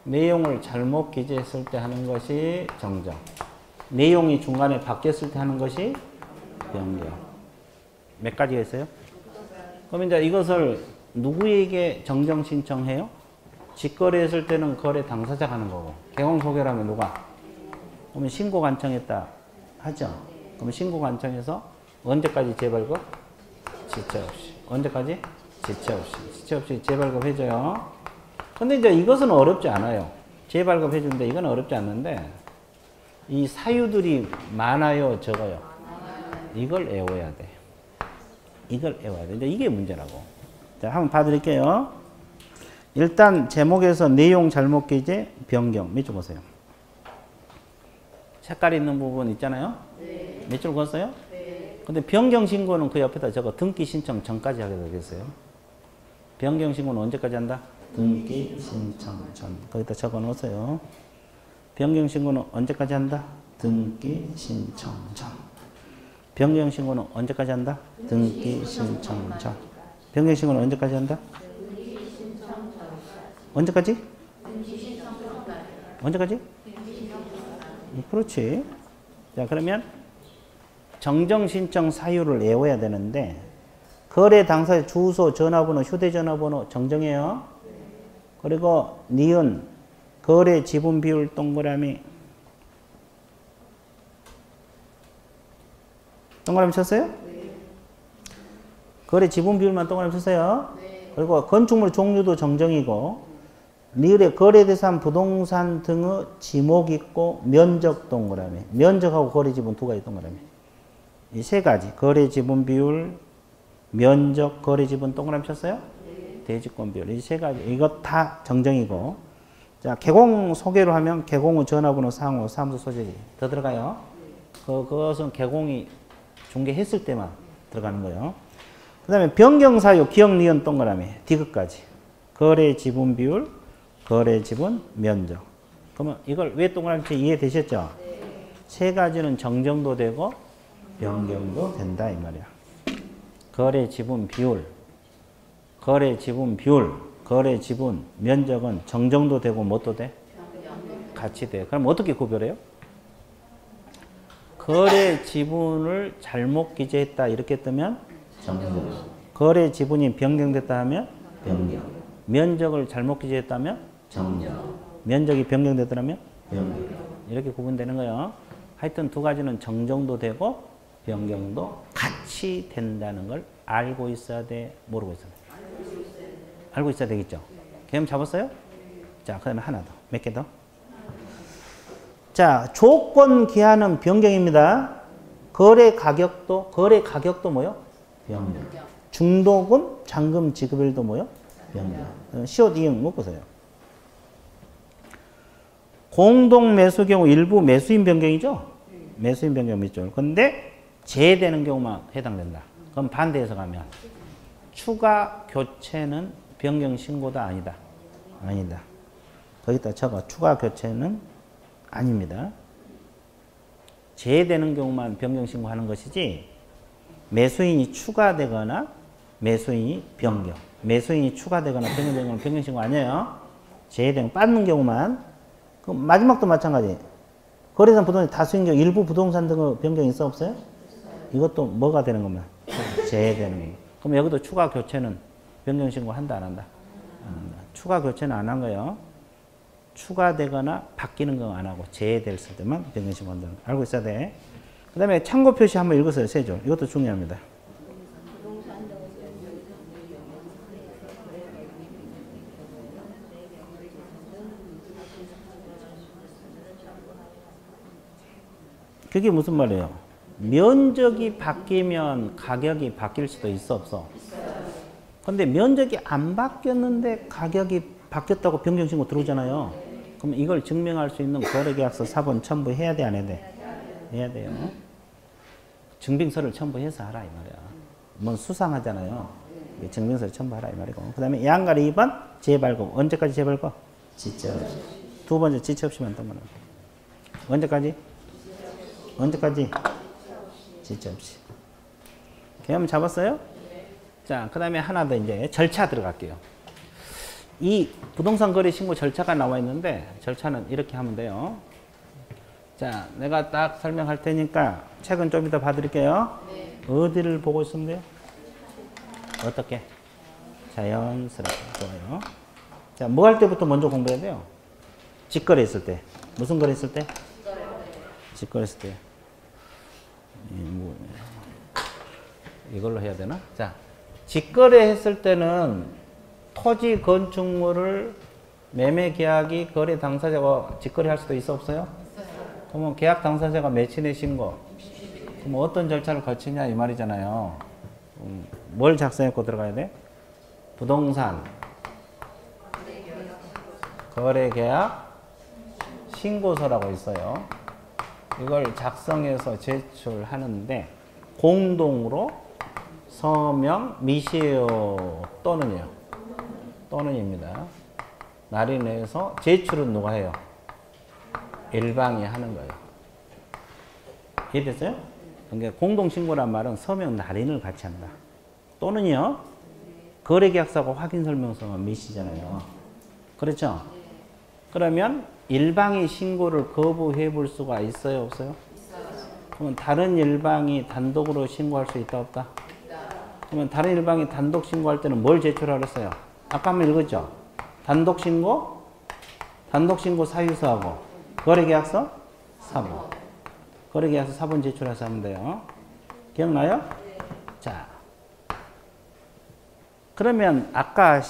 내용을 잘못 기재했을 때 하는 것이 정정. 내용이 중간에 바뀌었을 때 하는 것이 변경. 몇 가지가 있어요? 그럼 이제 이것을 누구에게 정정 신청해요? 직거래했을 때는 거래 당사자가 하는 거고, 개공 소개라면 누가? 그러면 신고 간청했다 하죠? 그럼 신고 간청해서 언제까지 재발급? 지체 없이. 언제까지? 지체 없이. 지체 없이 재발급 해줘요. 근데 이제 이것은 어렵지 않아요. 재발급 해주는데 이건 어렵지 않는데, 이 사유들이 많아요, 적어요? 이걸 외워야 돼. 이걸 외워야 돼. 이제 이게 문제라고. 자, 한번 봐드릴게요. 일단 제목에서 내용 잘못 기재, 변경. 몇 줄 보세요. 색깔 있는 부분 있잖아요. 네. 몇 줄 그었어요? 네. 근데 변경 신고는 그 옆에다 적어 등기 신청 전까지 하게 되겠어요. 변경 신고는 언제까지 한다? 등기 신청 전. 거기다 적어 놓으세요. 변경 신고는 언제까지 한다? 등기 신청 전. 변경 신고는 언제까지 한다? 등기 신청 전. 변경 신고는 언제까지 한다? 언제까지? 언제까지? 그렇지. 자, 그러면 정정 신청 사유를 외워야 되는데, 거래 당사자 주소, 전화번호, 휴대전화번호 정정해요. 그리고 니은, 거래 지분 비율 동그라미. 동그라미 쳤어요? 네. 거래 지분 비율만 동그라미 쳤어요? 네. 그리고 건축물 종류도 정정이고, 니을에 거래 대상 부동산 등의 지목 있고 면적 동그라미. 면적하고 거래 지분 2가지 동그라미. 이 3가지. 거래 지분 비율, 면적, 거래 지분 동그라미 쳤어요? 네. 대지권 비율. 이 3가지. 이것 다 정정이고. 자, 개공 소개로 하면 개공의 전화번호, 상호, 사무소 소재지. 더 들어가요? 네. 그것은 개공이 중개했을 때만 들어가는 거예요. 그 다음에 변경사유, 기억, 니은 동그라미. 디귿까지. 거래 지분 비율, 거래 지분, 면적. 그러면 이걸 왜 동그라미 이해되셨죠? 네. 3가지는 정정도 되고 변경도 된다 이 말이야. 거래 지분 비율, 거래 지분 비율, 거래 지분, 면적은 정정도 되고 뭣도 돼? 같이 돼. 그럼 어떻게 구별해요? 거래 지분을 잘못 기재했다 이렇게 뜨면 정정. 거래 지분이 변경됐다 하면 변경. 면적을 잘못 기재했다면 정정. 면적이 변경되더라면 변경. 이렇게 구분되는 거예요. 하여튼 2가지는 정정도 되고 변경도 같이 된다는 걸 알고 있어야 돼? 모르고 있어야 돼? 알고 있어야 되겠죠? 개념 잡았어요? 자, 그 다음에 하나 더. 몇 개 더? 자, 조건 기한은 변경입니다. 거래 가격도 뭐요? 변경. 중도금, 잔금 지급일도 뭐요? 변경. 시옷 이응 묶으세요. 공동 매수 경우 일부 매수인 변경이죠? 매수인 변경 몇 줄. 근데 제외되는 경우만 해당된다. 그럼 반대해서 가면 추가 교체는 변경 신고다 아니다. 아니다. 거기다 적어. 추가 교체는 아닙니다. 제외되는 경우만 변경 신고하는 것이지 매수인이 추가되거나 매수인이 변경. 매수인이 추가되거나 변경되는 건 변경 신고 아니에요. 제외되는 빠는 경우만. 그 마지막도 마찬가지. 거래상 부동산 다수인 경우 일부 부동산 등의 변경이 있어 없어요? 이것도 뭐가 되는 겁니다. 제외되는 겁니다. 그럼 여기도 추가 교체는 변경신고 한다 안 한다? 안 한다. 추가 교체는 안 한 거예요. 추가되거나 바뀌는 건 안 하고 제외됐을 때만 변경신고 한다는 거 알고 있어야 돼. 그 다음에 참고 표시 한번 읽으세요. 세 줄. 이것도 중요합니다. 그게 무슨 말이에요? 면적이 바뀌면 가격이 바뀔 수도 있어 없어? 근데 면적이 안 바뀌었는데 가격이 바뀌었다고 변경신고 들어오잖아요. 그럼 이걸 증명할 수 있는 거래계약서 사본 첨부해야 돼 안 해야 돼? 해야 돼요. 증빙서를 첨부해서 하라 이 말이야. 뭔 수상하잖아요. 증빙서를 첨부하라 이 말이고. 그 다음에 양가리 2번 재발급. 언제까지 재발급? 지체 없이. 두 번째 지체 없이만 떠면 언제까지? 언제까지? 지체 없이. 개념 잡았어요? 자, 그 다음에 하나 더 이제 절차 들어갈게요. 이 부동산 거래 신고 절차가 나와 있는데 절차는 이렇게 하면 돼요. 자, 내가 딱 설명할 테니까 책은 좀 이따 봐드릴게요. 네. 어디를 보고 있으면 돼요? 어떻게? 자연스럽게. 좋아요. 자, 뭐 할 때부터 먼저 공부해야 돼요? 직거래 했을 때. 무슨 거래 했을 때? 직거래 했을 때. 이걸로 해야 되나? 자, 직거래 했을 때는 토지 건축물을 매매 계약이 거래 당사자가 직거래 할 수도 있어 없어요? 그러면 계약 당사자가 며칠에 신고? 그럼 어떤 절차를 거치냐 이 말이잖아요. 뭘 작성했고 들어가야 돼? 부동산 거래계약 신고서라고 있어요. 이걸 작성해서 제출하는데 공동으로 서명, 미시에요 또는이요. 또는입니다. 날인해서 제출은 누가 해요? 일방이 하는 거예요. 이해됐어요? 그러니까 공동신고란 말은 서명, 날인을 같이 한다. 또는요. 거래계약서하고 확인설명서가 미시잖아요. 그렇죠? 그러면 일방이 신고를 거부해 볼 수가 있어요? 없어요? 그러면 다른 일방이 단독으로 신고할 수 있다 없다? 그러면 다른 일방이 단독 신고할 때는 뭘 제출하라 그랬어요? 아까 한번 읽었죠? 단독 신고 사유서하고 거래계약서 사본. 거래계약서 사본 제출해서 하면 돼요. 기억나요? 자, 그러면 아까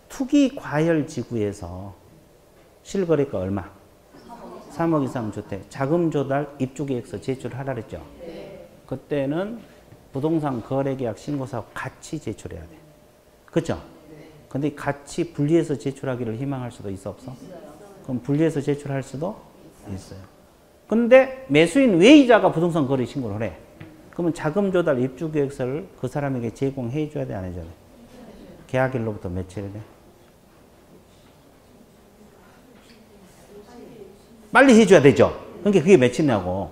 투기과열지구에서 실거래가 얼마? 3억 이상 주택. 자금 조달 입주계획서 제출하라 그랬죠? 그때는 부동산 거래계약 신고서하고 같이 제출해야 돼. 그렇죠? 근데 같이 분리해서 제출하기를 희망할 수도 있어 없어? 그럼 분리해서 제출할 수도 있어요. 근데 매수인 외의자가 부동산 거래 신고를 해. 그러면 자금 조달 입주계획서를 그 사람에게 제공해 줘야 돼 안 해줘야 돼? 계약일로부터 며칠이 돼? 빨리 해줘야 되죠? 그러니까 그게 며칠이냐고.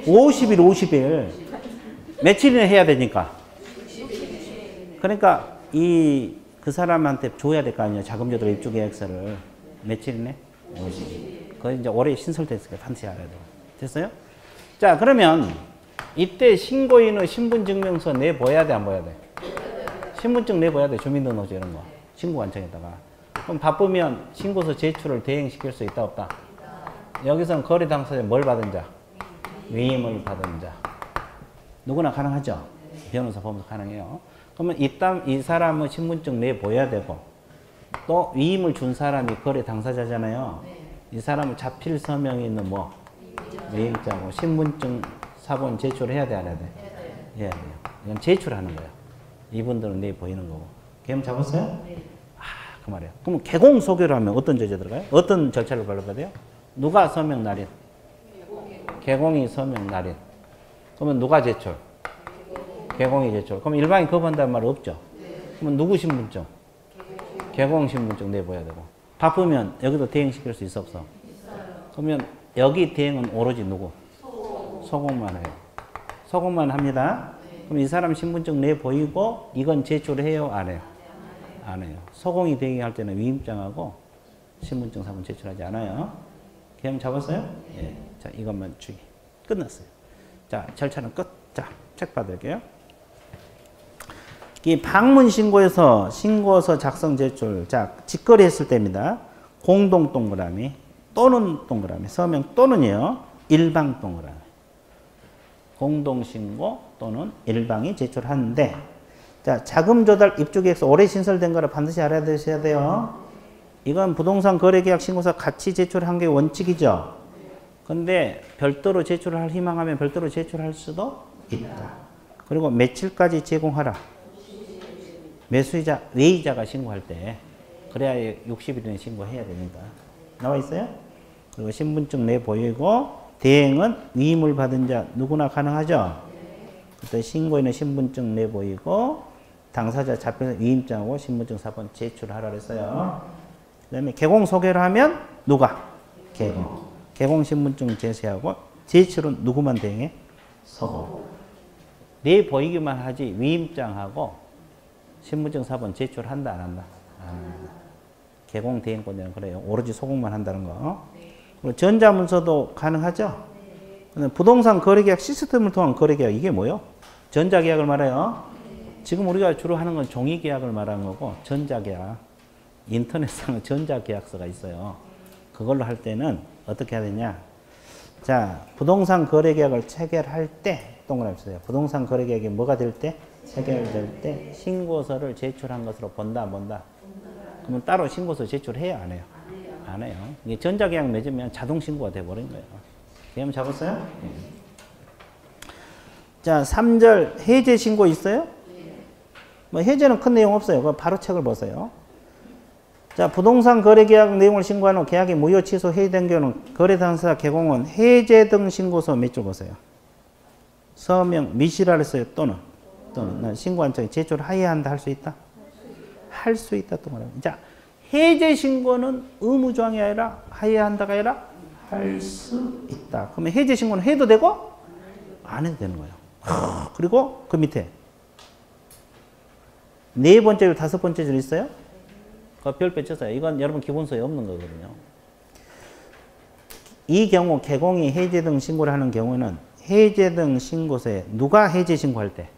50일, 50일. 며칠이나 해야 되니까. 그러니까 그 사람한테 줘야 될 거 아니에요. 자금 조달 입주 계획서를. 며칠이네? 50일. 그거 이제 올해 신설됐으니까 반드시 알아야 돼요. 됐어요? 자, 그러면 이때 신고인은 신분증명서 내보여야 돼, 안 보여야 돼? 신분증 내보여야 돼. 주민등록증 이런 거. 신고관청에다가. 그럼 바쁘면 신고서 제출을 대행시킬 수 있다, 없다? 여기서는 거래 당사자 뭘 받은 자? 위임을 받은 자. 누구나 가능하죠? 변호사, 법무사 가능해요. 그러면 이 사람은 신분증 내보여야 되고 또 위임을 준 사람이 거래 당사자잖아요. 이 사람은 자필 서명에 있는 뭐? 위임자고 신분증 사본 제출해야 돼, 안 해야 돼? 해야 돼요. 이건 제출하는 거예요. 이분들은 내보이는 거고. 개념 잡았어요? 그 말이에요. 그럼 개공 소개를 하면 어떤 절차 들어가요? 어떤 절차를 밟아야 돼요? 누가 서명 날인? 개공이 서명 날인. 그러면 누가 제출? 개공이 제출. 그럼 일반인 거부한다는 말 없죠? 그러면 누구 신분증? 개공 신분증 내보여야 되고. 바쁘면 여기도 대행시킬 수 있어 없어? 그러면 여기 대행은 오로지 누구? 소공만 해요. 소공만 합니다. 그럼 이 사람 신분증 내보이고 이건 제출해요? 안 해요? 안 해요. 소공이 대행할 때는 위임장하고 신분증 사본 제출하지 않아요. 개념 잡았어요? 예. 자, 이것만 주의. 끝났어요. 자, 절차는 끝. 자, 책 받을게요. 이 방문 신고에서 신고서 작성 제출. 자, 직거래 했을 때입니다. 공동 동그라미 또는 동그라미. 서명 또는이요. 일방 동그라미. 공동 신고 또는 일방이 제출하는데 자, 자금 조달 입주 계획서 올해 신설된 거라 반드시 알아두셔야 돼요. 이건 부동산 거래계약 신고서 같이 제출한 게 원칙이죠. 근데 별도로 제출할 희망하면 별도로 제출할 수도 있다. 그리고 며칠까지 제공하라. 매수이자, 외이자가 신고할 때 그래야 60일 이내 신고해야 되니까. 나와 있어요? 그리고 신분증 내 보이고 대행은 위임을 받은 자 누구나 가능하죠. 그때 신고인은 신분증 내 보이고 당사자 잡혀서 위임장하고 신분증 4번 제출하라 그랬어요. 그 다음에 개공 소개를 하면 누가? 개공. 개공 신분증 제시하고 제출은 누구만 대행해? 서고. 내 보이기만 하지 위임장하고 신분증 4번 제출한다 안 한다? 안 한다. 개공 대행권자는 그래요. 오로지 소공만 한다는 거. 그리고 전자문서도 가능하죠. 부동산 거래계약 시스템을 통한 거래계약 이게 뭐예요? 전자계약을 말해요. 지금 우리가 주로 하는 건 종이계약을 말하는 거고 전자계약. 인터넷상의 전자계약서가 있어요. 그걸로 할 때는 어떻게 해야 되냐. 자, 부동산 거래계약을 체결할 때 동그라미 주세요. 부동산 거래계약이 뭐가 될 때? 체결될 때 신고서를 제출한 것으로 본다 안 본다? 그러면 따로 신고서 제출해야 안 해요? 안 해요. 이게 전자계약 맺으면 자동 신고가 돼버린 거예요. 개념 잡았어요? 자, 3절 해제 신고 있어요? 뭐 해제는 큰 내용 없어요. 그거 바로 책을 보세요. 자, 부동산 거래계약 내용을 신고한 후 계약이 무효 취소 해제된 경우는 거래당사자 개공은 해제 등 신고서 몇 줄 보세요. 서명 미시라 했어요. 또는 신고한 쪽에 제출하여야 한다 할 수 있다? 할 수 있다 또 말합니다. 자, 해제 신고는 의무조항이 아니라 하여야 한다가 아니라 할 수 있다. 그러면 해제 신고는 해도 되고 안 해도 되는 거예요. 그리고 그 밑에 네 번째 줄, 다섯 번째 줄 있어요? 그 별 빼쳤어요. 이건 여러분 기본서에 없는 거거든요. 이 경우 개공이 해제 등 신고를 하는 경우는 해제 등 신고서에 누가 해제 신고할 때?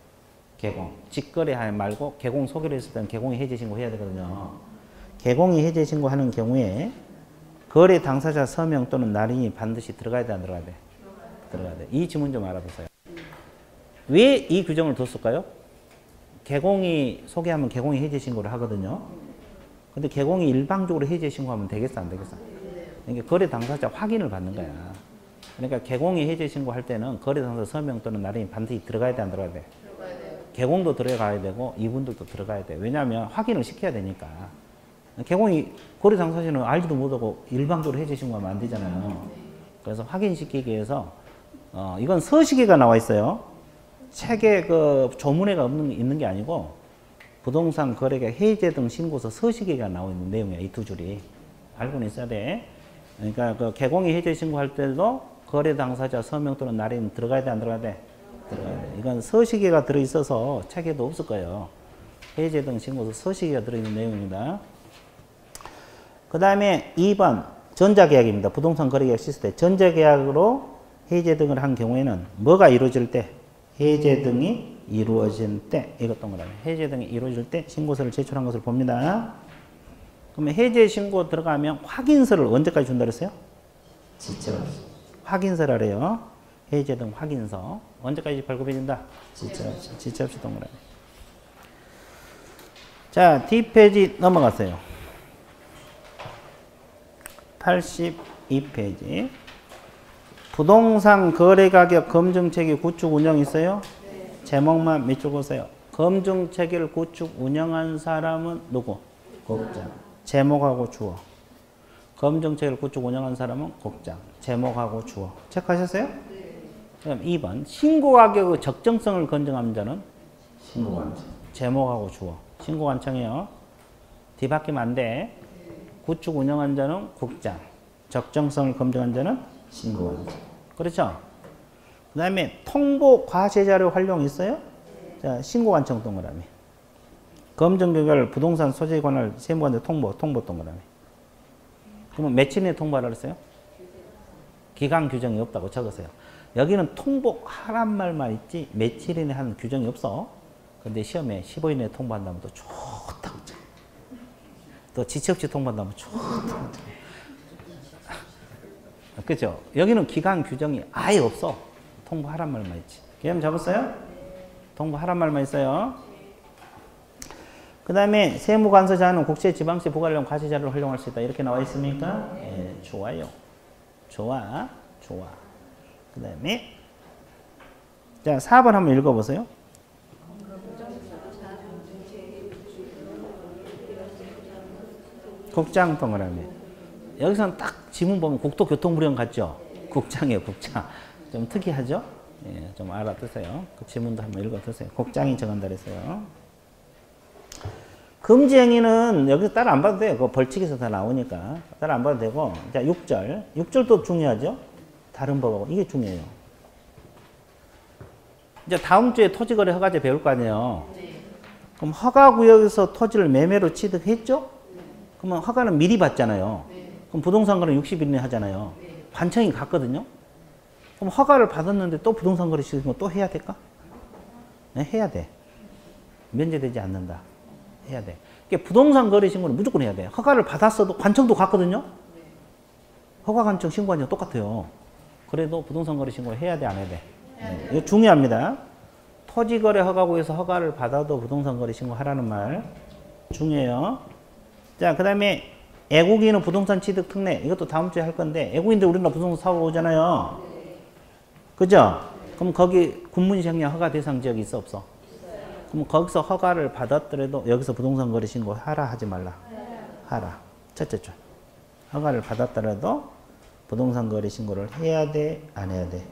개공. 직거래 말고 개공 소개를 했을 때는 개공이 해제 신고해야 되거든요. 개공이 해제 신고하는 경우에 거래 당사자 서명 또는 날인이 반드시 들어가야 돼, 안 들어가야 돼? 들어가야 돼. 이 지문 좀 알아보세요. 왜 이 규정을 뒀을까요? 개공이 소개하면 개공이 해제 신고를 하거든요. 근데 개공이 일방적으로 해제 신고하면 되겠어, 안 되겠어? 그러니까 거래 당사자 확인을 받는 거야. 그러니까 개공이 해제 신고할 때는 거래 당사자 서명 또는 날인이 반드시 들어가야 돼, 안 들어가야 돼? 들어가야 돼요. 개공도 들어가야 되고 이분들도 들어가야 돼. 왜냐하면 확인을 시켜야 되니까. 개공이 거래 당사자는 알지도 못하고 일방적으로 해제 신고하면 안 되잖아요. 그래서 확인시키기 위해서 이건 서식에가 나와 있어요. 책에 그 조문회가 있는 게 아니고 부동산 거래계약 해제 등 신고서 서식에가 나와 있는 내용이야. 이 두 줄이. 알고는 있어야 돼. 그러니까 그 개공이 해제 신고할 때도 거래 당사자 서명 또는 날인 들어가야 돼, 안 들어가야 돼? 들어가야 돼. 이건 서식에가 들어있어서 책에도 없을 거예요. 해제 등 신고서 서식에가 들어있는 내용입니다. 그 다음에 2번 전자계약입니다. 부동산 거래계약 시스템. 전자계약으로 해제 등을 한 경우에는 뭐가 이루어질 때? 해제 등이 이루어질 때, 이것 동그라미. 해제 등이 이루어질 때 신고서를 제출한 것을 봅니다. 그러면 해제 신고 들어가면 확인서를 언제까지 준다 그랬어요? 지체 없이. 확인서라래요. 해제 등 확인서. 언제까지 발급해준다? 지체 없이. 지체 없이 동그라미. 자, 뒷페이지 넘어갔어요. 82페이지. 부동산 거래가격 검증체계 구축 운영 있어요? 네. 제목만 몇 줄 보세요. 검증체계를 구축 운영한 사람은 누구? 국장. 제목하고 주어. 검증체계를 구축 운영한 사람은 국장. 제목하고 주어. 체크하셨어요? 네. 그럼 2번. 신고가격의 적정성을 검증한 자는? 신고관청. 제목하고 주어. 신고관청이요. 뒤바뀌면 안 돼. 구축 운영한 자는 국장. 적정성을 검증한 자는 신고관청. 그렇죠? 그 다음에 통보 과세자료 활용 있어요? 자, 신고관청 동그라미. 검증 결과를 부동산 소재에 관할 세무관에 통보 동그라미. 그러면 며칠 내에 통보하라 그랬어요? 기간 규정이 없다고 적으세요. 여기는 통보하란 말만 있지 며칠 이내 하는 규정이 없어. 근데 시험에 15일 내에 통보한다면 또 좋다고. 또 지체 없이 통보한다면 좋다고. 그죠? 여기는 기간 규정이 아예 없어. 통보하란 말만 있지. 개념 잡았어요? 통보하란 말만 있어요. 그 다음에 세무관서자는 국세지방세 부과하려면 과세자료를 활용할 수 있다. 이렇게 나와 있습니까? 예, 좋아요. 좋아. 그 다음에 자 4번 한번 읽어보세요. 국장 동그라미. 여기서는 딱 지문 보면 국토교통부령 같죠? 국장이에요, 국장. 좀 특이하죠? 예, 좀 알아두세요. 그 지문도 한번 읽어두세요. 국장이 정한다 그랬어요. 금지 행위는 여기서 따라 안 봐도 돼요. 그 벌칙에서 다 나오니까. 따라 안 봐도 되고. 자, 6절. 6절도 중요하죠? 다른 법하고. 이게 중요해요. 이제 다음 주에 토지거래 허가제 배울 거 아니에요? 그럼 허가구역에서 토지를 매매로 취득했죠? 그러면 허가는 미리 받잖아요. 그럼 부동산 거래는 60일 이내 하잖아요. 관청이 갔거든요. 그럼 허가를 받았는데 또 부동산 거래 시키는 거 또 해야 될까? 네, 해야 돼. 면제되지 않는다. 해야 돼. 그러니까 부동산 거래 신고는 무조건 해야 돼. 허가를 받았어도 관청도 갔거든요. 허가 관청 신고 관청 똑같아요. 그래도 부동산 거래 신고를 해야 돼, 안 해야 돼? 네, 이거 중요합니다. 토지 거래 허가구에서 허가를 받아도 부동산 거래 신고 하라는 말 중요해요. 자, 그 다음에 애국인은 부동산 취득 특례. 이것도 다음 주에 할 건데, 애국인들 우리나라 부동산 사고 오잖아요. 그죠? 그럼 거기 군문시행령 허가 대상 지역이 있어, 없어? 그럼 거기서 허가를 받았더라도 여기서 부동산 거래 신고 하라, 하지 말라? 하라. 첫째 줄. 허가를 받았더라도 부동산 거래 신고를 해야 돼, 안 해야 돼?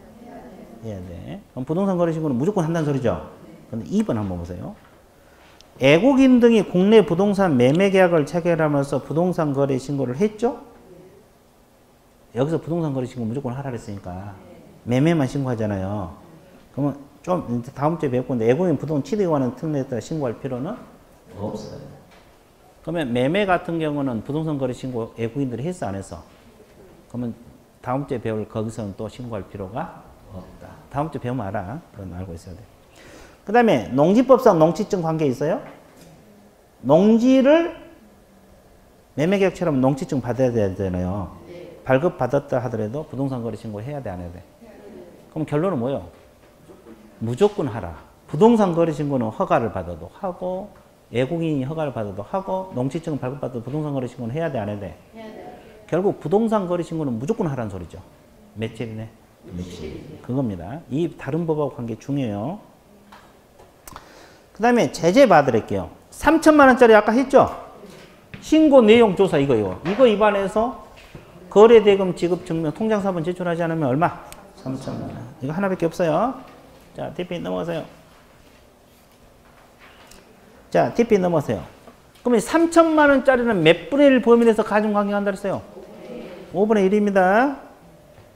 해야 돼. 그럼 부동산 거래 신고는 무조건 한다는 소리죠? 근데 2번 한번 보세요. 애국인 등이 국내 부동산 매매 계약을 체결하면서 부동산 거래 신고를 했죠? 여기서 부동산 거래 신고 무조건 하라 그랬으니까 매매만 신고하잖아요. 그러면 좀 다음 주에 배울 건데 애국인 부동산 취득에 관한 특례에 따라 신고할 필요는 없어요. 그러면 매매 같은 경우는 부동산 거래 신고 애국인들이 했어, 안 했어? 그러면 다음 주에 배울 거기서는 또 신고할 필요가 없다. 다음 주에 배우면 알아. 그건 알고 있어야 돼. 그 다음에 농지법상 농지증 관계 있어요? 농지를 매매계약처럼 농지증 받아야 되잖아요. 발급받았다 하더라도 부동산 거래 신고 해야 돼, 안 해야 돼? 그럼 결론은 뭐예요? 무조건 하라. 부동산 거래 신고는 허가를 받아도 하고, 애국인이 허가를 받아도 하고, 농지증 발급받아도 부동산 거래 신고는 해야 돼, 안 해야 돼? 해야 돼. 결국 부동산 거래 신고는 무조건 하라는 소리죠. 며칠이네? 며칠. 그겁니다. 이 다른 법하고 관계 중요해요. 그 다음에 제재 받으랄게요. 3천만 원짜리 아까 했죠? 신고 내용 조사 이거요. 이거 위반해서 거래대금 지급 증명 통장 사본 제출하지 않으면 얼마? 3천만 원. 이거 하나밖에 없어요. 자, TP 넘어가세요. 자, TP 넘어가세요. 그러면 3천만 원짜리는 몇 분의 1 범위에서 가중강경한다 그랬어요? 5분의 1입니다.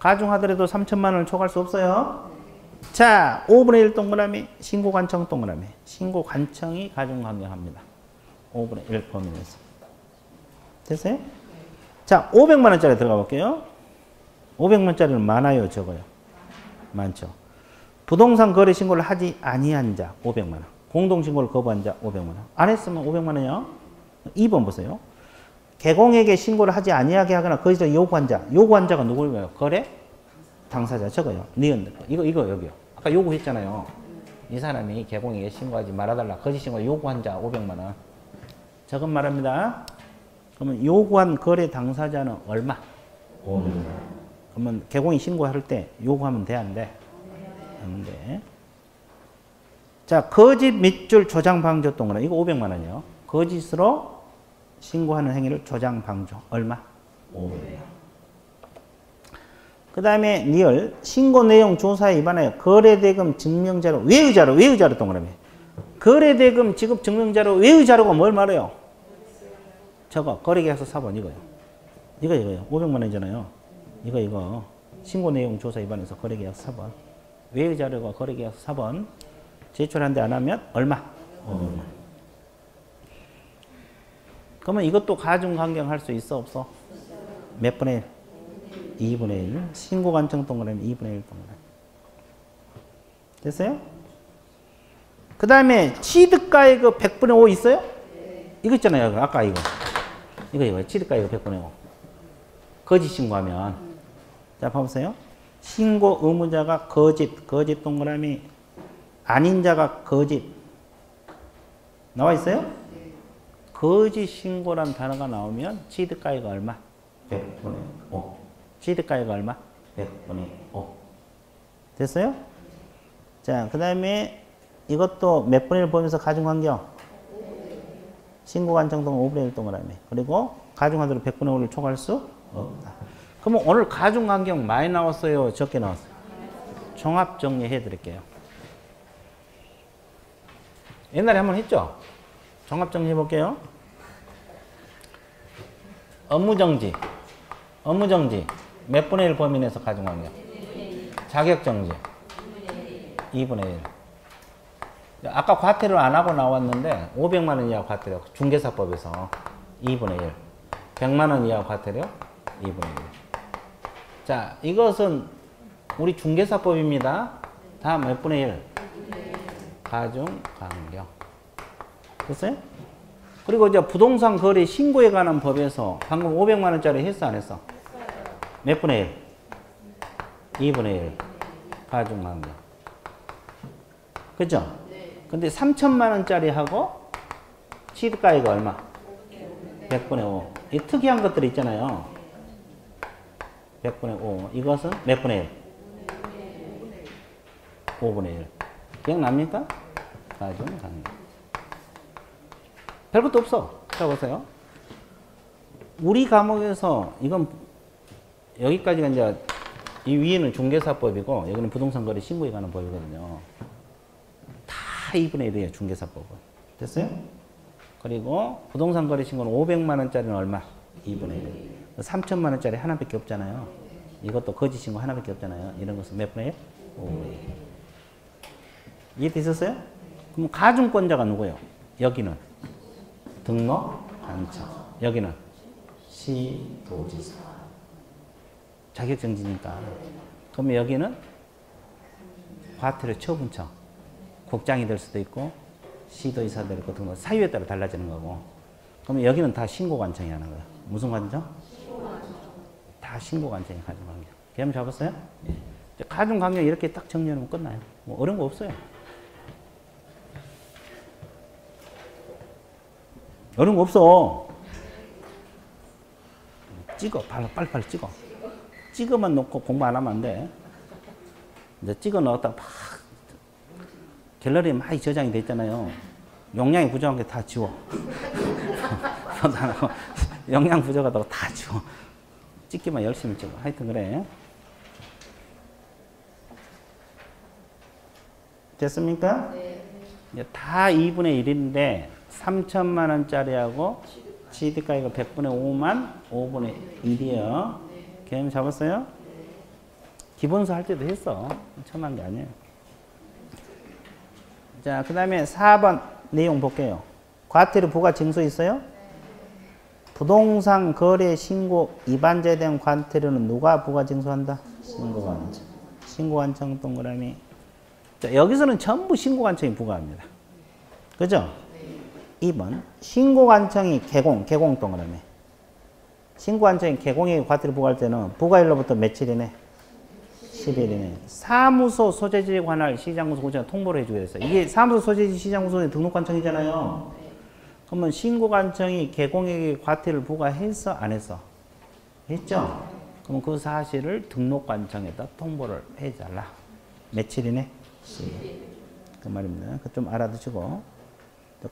가중하더라도 3천만 원을 초과할 수 없어요. 자, 5분의 1 동그라미, 신고관청 동그라미. 신고관청이 가중강경합니다. 5분의 1 범위에서. 됐어요? 자, 500만 원짜리 들어가 볼게요. 500만 원짜리는 많아요, 적어요? 많죠. 부동산 거래 신고를 하지 아니한 자 500만 원. 공동신고를 거부한 자 500만 원. 안 했으면 500만 원이요. 2번 보세요. 개공에게 신고를 하지 아니하게 하거나 거기서 요구한 자. 요구한 자가 누구예요? 거래? 당사자 적어요. 니은 이거 여기요. 아까 요구했잖아요. 이 사람이 개공에게 신고하지 말아달라. 거짓 신고 요구한 자 500만 원. 적은 말합니다. 그러면 요구한 거래 당사자는 얼마? 500만 원. 그러면 개공이 신고할 때 요구하면 돼, 안 돼? 안 돼. 자, 거짓 밑줄 조장 방조 동그라미. 이거 500만 원이요. 거짓으로 신고하는 행위를 조장 방조. 얼마? 500만 원. 그 다음에 리얼 신고 내용 조사에 위반하여 거래대금 증명자료 외의자료 동그라미. 거래대금 지급 증명자료 외의자료가 뭘 말해요? 저거 거래계약서 4번 이거요. 이거요. 500만 원이잖아요. 이거 신고 내용 조사 위반해서 거래계약서 4번. 외의자료가 거래계약서 4번. 제출한데 안 하면 얼마? 500만 원. 그러면 이것도 가중강경할 수 있어, 없어? 몇 분의 1? 2분의 1. 신고관청 동그라미 2분의 1 동그라미. 됐어요? 그 다음에 취득가액 100분의 5 있어요? 이거 있잖아요. 아까 이거. 이거. 취득가액 100분의 5. 거짓 신고하면. 자, 봐보세요. 신고 의무자가 거짓 동그라미. 아닌 자가 거짓. 나와 있어요? 거짓 신고란 단어가 나오면 취득가액 얼마? 100분의 5. 취득가액 얼마? 100분의 5. 됐어요? 자, 그 다음에 이것도 몇 분의 1 보면서 가중환경. 신고관청 동은 5분의 1 동그라미. 그리고 가중하도록 100분의 5를 초과할 수 없다. 그러면 오늘 가중환경 많이 나왔어요? 적게 나왔어요? 종합 정리해 드릴게요. 옛날에 한번 했죠? 종합 정리해 볼게요. 업무정지. 몇 분의 1 범위 내에서 가중환경? 자격정지. 2분의 1. 아까 과태료 안 하고 나왔는데 500만 원 이하 과태료 중개사법에서 2분의 1. 100만 원 이하 과태료 2분의 1. 자, 이것은 우리 중개사법입니다. 다음 몇 분의 1? 가중환경. 됐어요? 그리고 이제 부동산 거래 신고에 관한 법에서 방금 500만 원짜리 했어 안 했어? 몇 분의 1? 2분의 1. 가중환경. 그죠? 근데 3천만 원짜리 하고 취득가액이 얼마? 100분의 5. 이 특이한 것들이 있잖아요. 100분의 5. 이것은 몇 분의 1? 5분의 1. 기억납니까? 가중환경. 별것도 없어. 자, 보세요. 우리 과목에서 이건 여기까지가 이제 이 위에는 중개사법이고 여기는 부동산 거래 신고에 관한 법이거든요. 다 2분의 1이에요. 중개사법은. 됐어요? 그리고 부동산 거래 신고는 500만 원짜리는 얼마? 2분의 1. 3천만 원짜리 하나밖에 없잖아요. 이것도 거짓 신고 하나밖에 없잖아요. 이런 것은 몇 분의 1? 5분의 1. 이해되셨어요? 그럼 가중권자가 누구예요? 여기는 등록관청. 여기는 시도지사. 자격정지니까. 그러면 여기는 과태료 처분청. 국장이 될 수도 있고 시도지사 될 수도 있고 사유에 따라 달라지는 거고. 그러면 여기는 다 신고관청이 하는 거예요. 무슨 관청? 다 신고관청이 가중관경. 개념 잡았어요? 네. 가중관경 이렇게 딱 정리하면 끝나요. 뭐 어려운 거 없어요. 어려운 거 없어. 찍어. 빨리빨리 찍어. 찍어만 놓고 공부 안 하면 안 돼. 이제 찍어 넣었다가 막 갤러리에 많이 저장이 돼 있잖아요. 용량이 부족한 게 다 지워. 용량 부족하다고 다 지워. 찍기만 열심히 찍어. 하여튼 그래. 됐습니까? 네. 이제 다 2분의 1인데 3천만 원짜리하고 취득가액은 100분의 5만 5분의 1이에요. 개념 잡았어요? 기본서 할 때도 했어. 처음 한 게 아니에요. 자, 그 다음에 4번 내용 볼게요. 과태료 부과 징수 있어요? 부동산 거래 신고 위반자에 대한 과태료는 누가 부과 징수한다? 신고관청. 신고관청 동그라미. 자, 여기서는 전부 신고관청이 부과합니다. 그죠? 2번 신고관청이 개공 동그라미. 신고관청이 개공에 과태료 부과할 때는 부과일로부터 며칠이네? 10일이네. 사무소 소재지에 관할 시장구소 고지가 통보를 해주게 됐어요. 이게 사무소 소재지 시장구소의 등록관청이잖아요. 그러면 신고관청이 개공에게 과태료를 부과했어? 안 했어? 했죠? 그럼 그 사실을 등록관청에다 통보를 해달라. 며칠이네? 10일. 그 말입니다. 그 좀 알아두시고.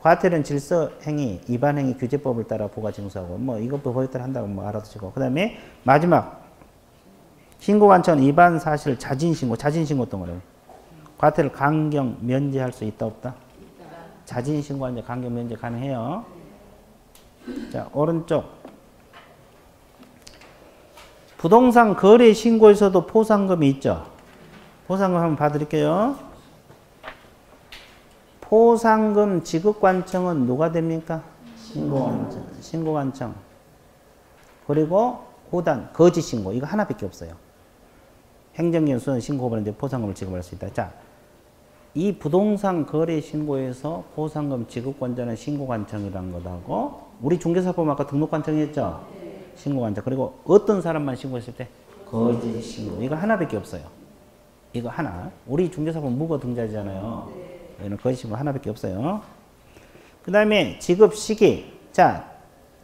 과태료는 질서행위, 위반행위 규제법을 따라 부과 징수하고 뭐 이것도 법에 따라 한다고 뭐 알아두시고. 그 다음에 마지막 신고관청은 위반 사실 자진신고 동그라미. 과태료를 강경 면제할 수 있다 없다? 자진신고하는데 강경 면제 가능해요. 자, 오른쪽 부동산 거래 신고에서도 포상금이 있죠. 포상금 한번 봐드릴게요. 포상금 지급관청은 누가 됩니까? 신고관청. 그리고 호단, 거짓신고. 이거 하나밖에 없어요. 행정기관수는 신고하는데 포상금을 지급할 수 있다. 자, 이 부동산 거래 신고에서 보상금 지급권자는 신고관청이라는 것하고 우리 중개사법 아까 등록관청이었죠? 신고관청. 그리고 어떤 사람만 신고했을 때 거짓 신고. 이거 하나밖에 없어요. 이거 하나. 우리 중개사법 무거 등자잖아요. 여기는 거짓 신고 하나밖에 없어요. 그 다음에 지급 시기. 자,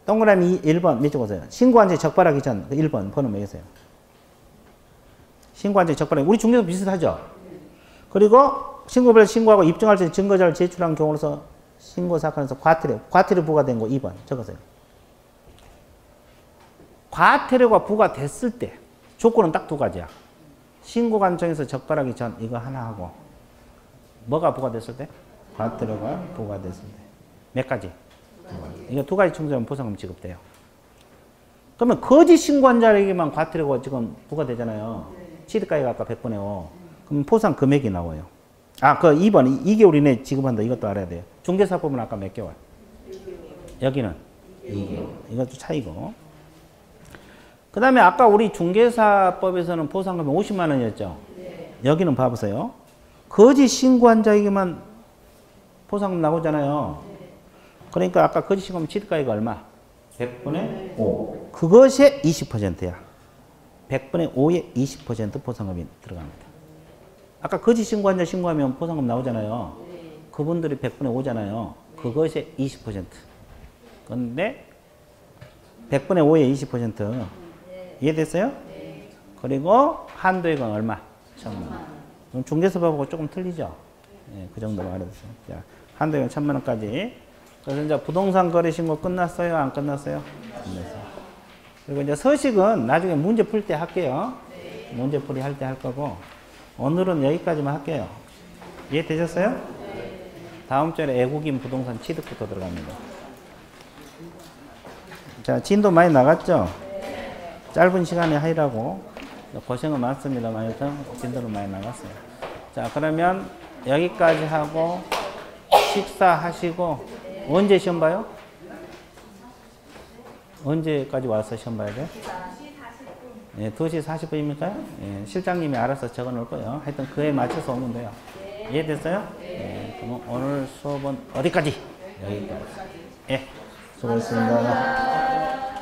동그라미 1번 밑줄 보세요. 신고한지 적발하기 전 1번 번호 매기세요. 신고한지 적발하기. 우리 중개사법 비슷하죠? 그리고 신고를 신고하고 입증할 때 증거자를 제출한 경우로서 신고 사건에서 과태료 부과된 거 2번 적으세요. 과태료가 부과됐을 때 조건은 딱 두 가지야. 신고관청에서 적발하기 전 이거 하나 하고 뭐가 부과됐을 때? 과태료가 부과됐을 때. 몇 가지? 이거 두 가지 충족하면 보상금 지급돼요. 그러면 거짓 신고한 자에게만 과태료가 지금 부과되잖아요. 취득가액 아까 100분의 5. 그럼 포상 금액이 나와요. 아, 그 2번 2개월 이내에 지급한다. 이것도 알아야 돼요. 중개사법은 아까 몇 개월? 여기는 2개월. 이것도 차이고. 그 다음에 아까 우리 중개사법에서는 보상금이 50만 원이었죠? 여기는 봐보세요. 거짓 신고한 자에게만 보상금 나오잖아요. 그러니까 아까 거짓 신고하면 취득가액이 얼마? 100분의 5. 그것의 20%야. 100분의 5의 20% 보상금이 들어갑니다. 아까 거짓 신고한 자 신고하면 보상금 나오잖아요. 그분들이 100분의 5잖아요. 그것의 20%. 그런데 100분의 5의 20%. 이해됐어요? 그리고 한도액은 얼마? 1,000만 원. 중개사법하고 조금 틀리죠? 네, 그 정도로 알아두세요. 자, 한도액은 1,000만 원까지. 그래서 이제 부동산 거래 신고 끝났어요? 안 끝났어요? 끝났어요. 그리고 이제 서식은 나중에 문제 풀 때 할게요. 문제풀이 할 때 할 거고. 오늘은 여기까지만 할게요. 이해되셨어요? 다음 주에 애국인 부동산 취득부터 들어갑니다. 자, 진도 많이 나갔죠? 짧은 시간에 하이라고 고생은 많습니다만 하여튼 진도는 많이 나갔어요. 자, 그러면 여기까지 하고 식사하시고 언제 시험 봐요? 언제까지 와서 시험 봐야 돼? 2시 40분입니까? 예, 실장님이 알아서 적어 놓을 거예요. 하여튼 그에 맞춰서 오면 돼요. 이해됐어요? 예, 그럼 오늘 수업은 어디까지? 여기까지. 예, 수고했습니다.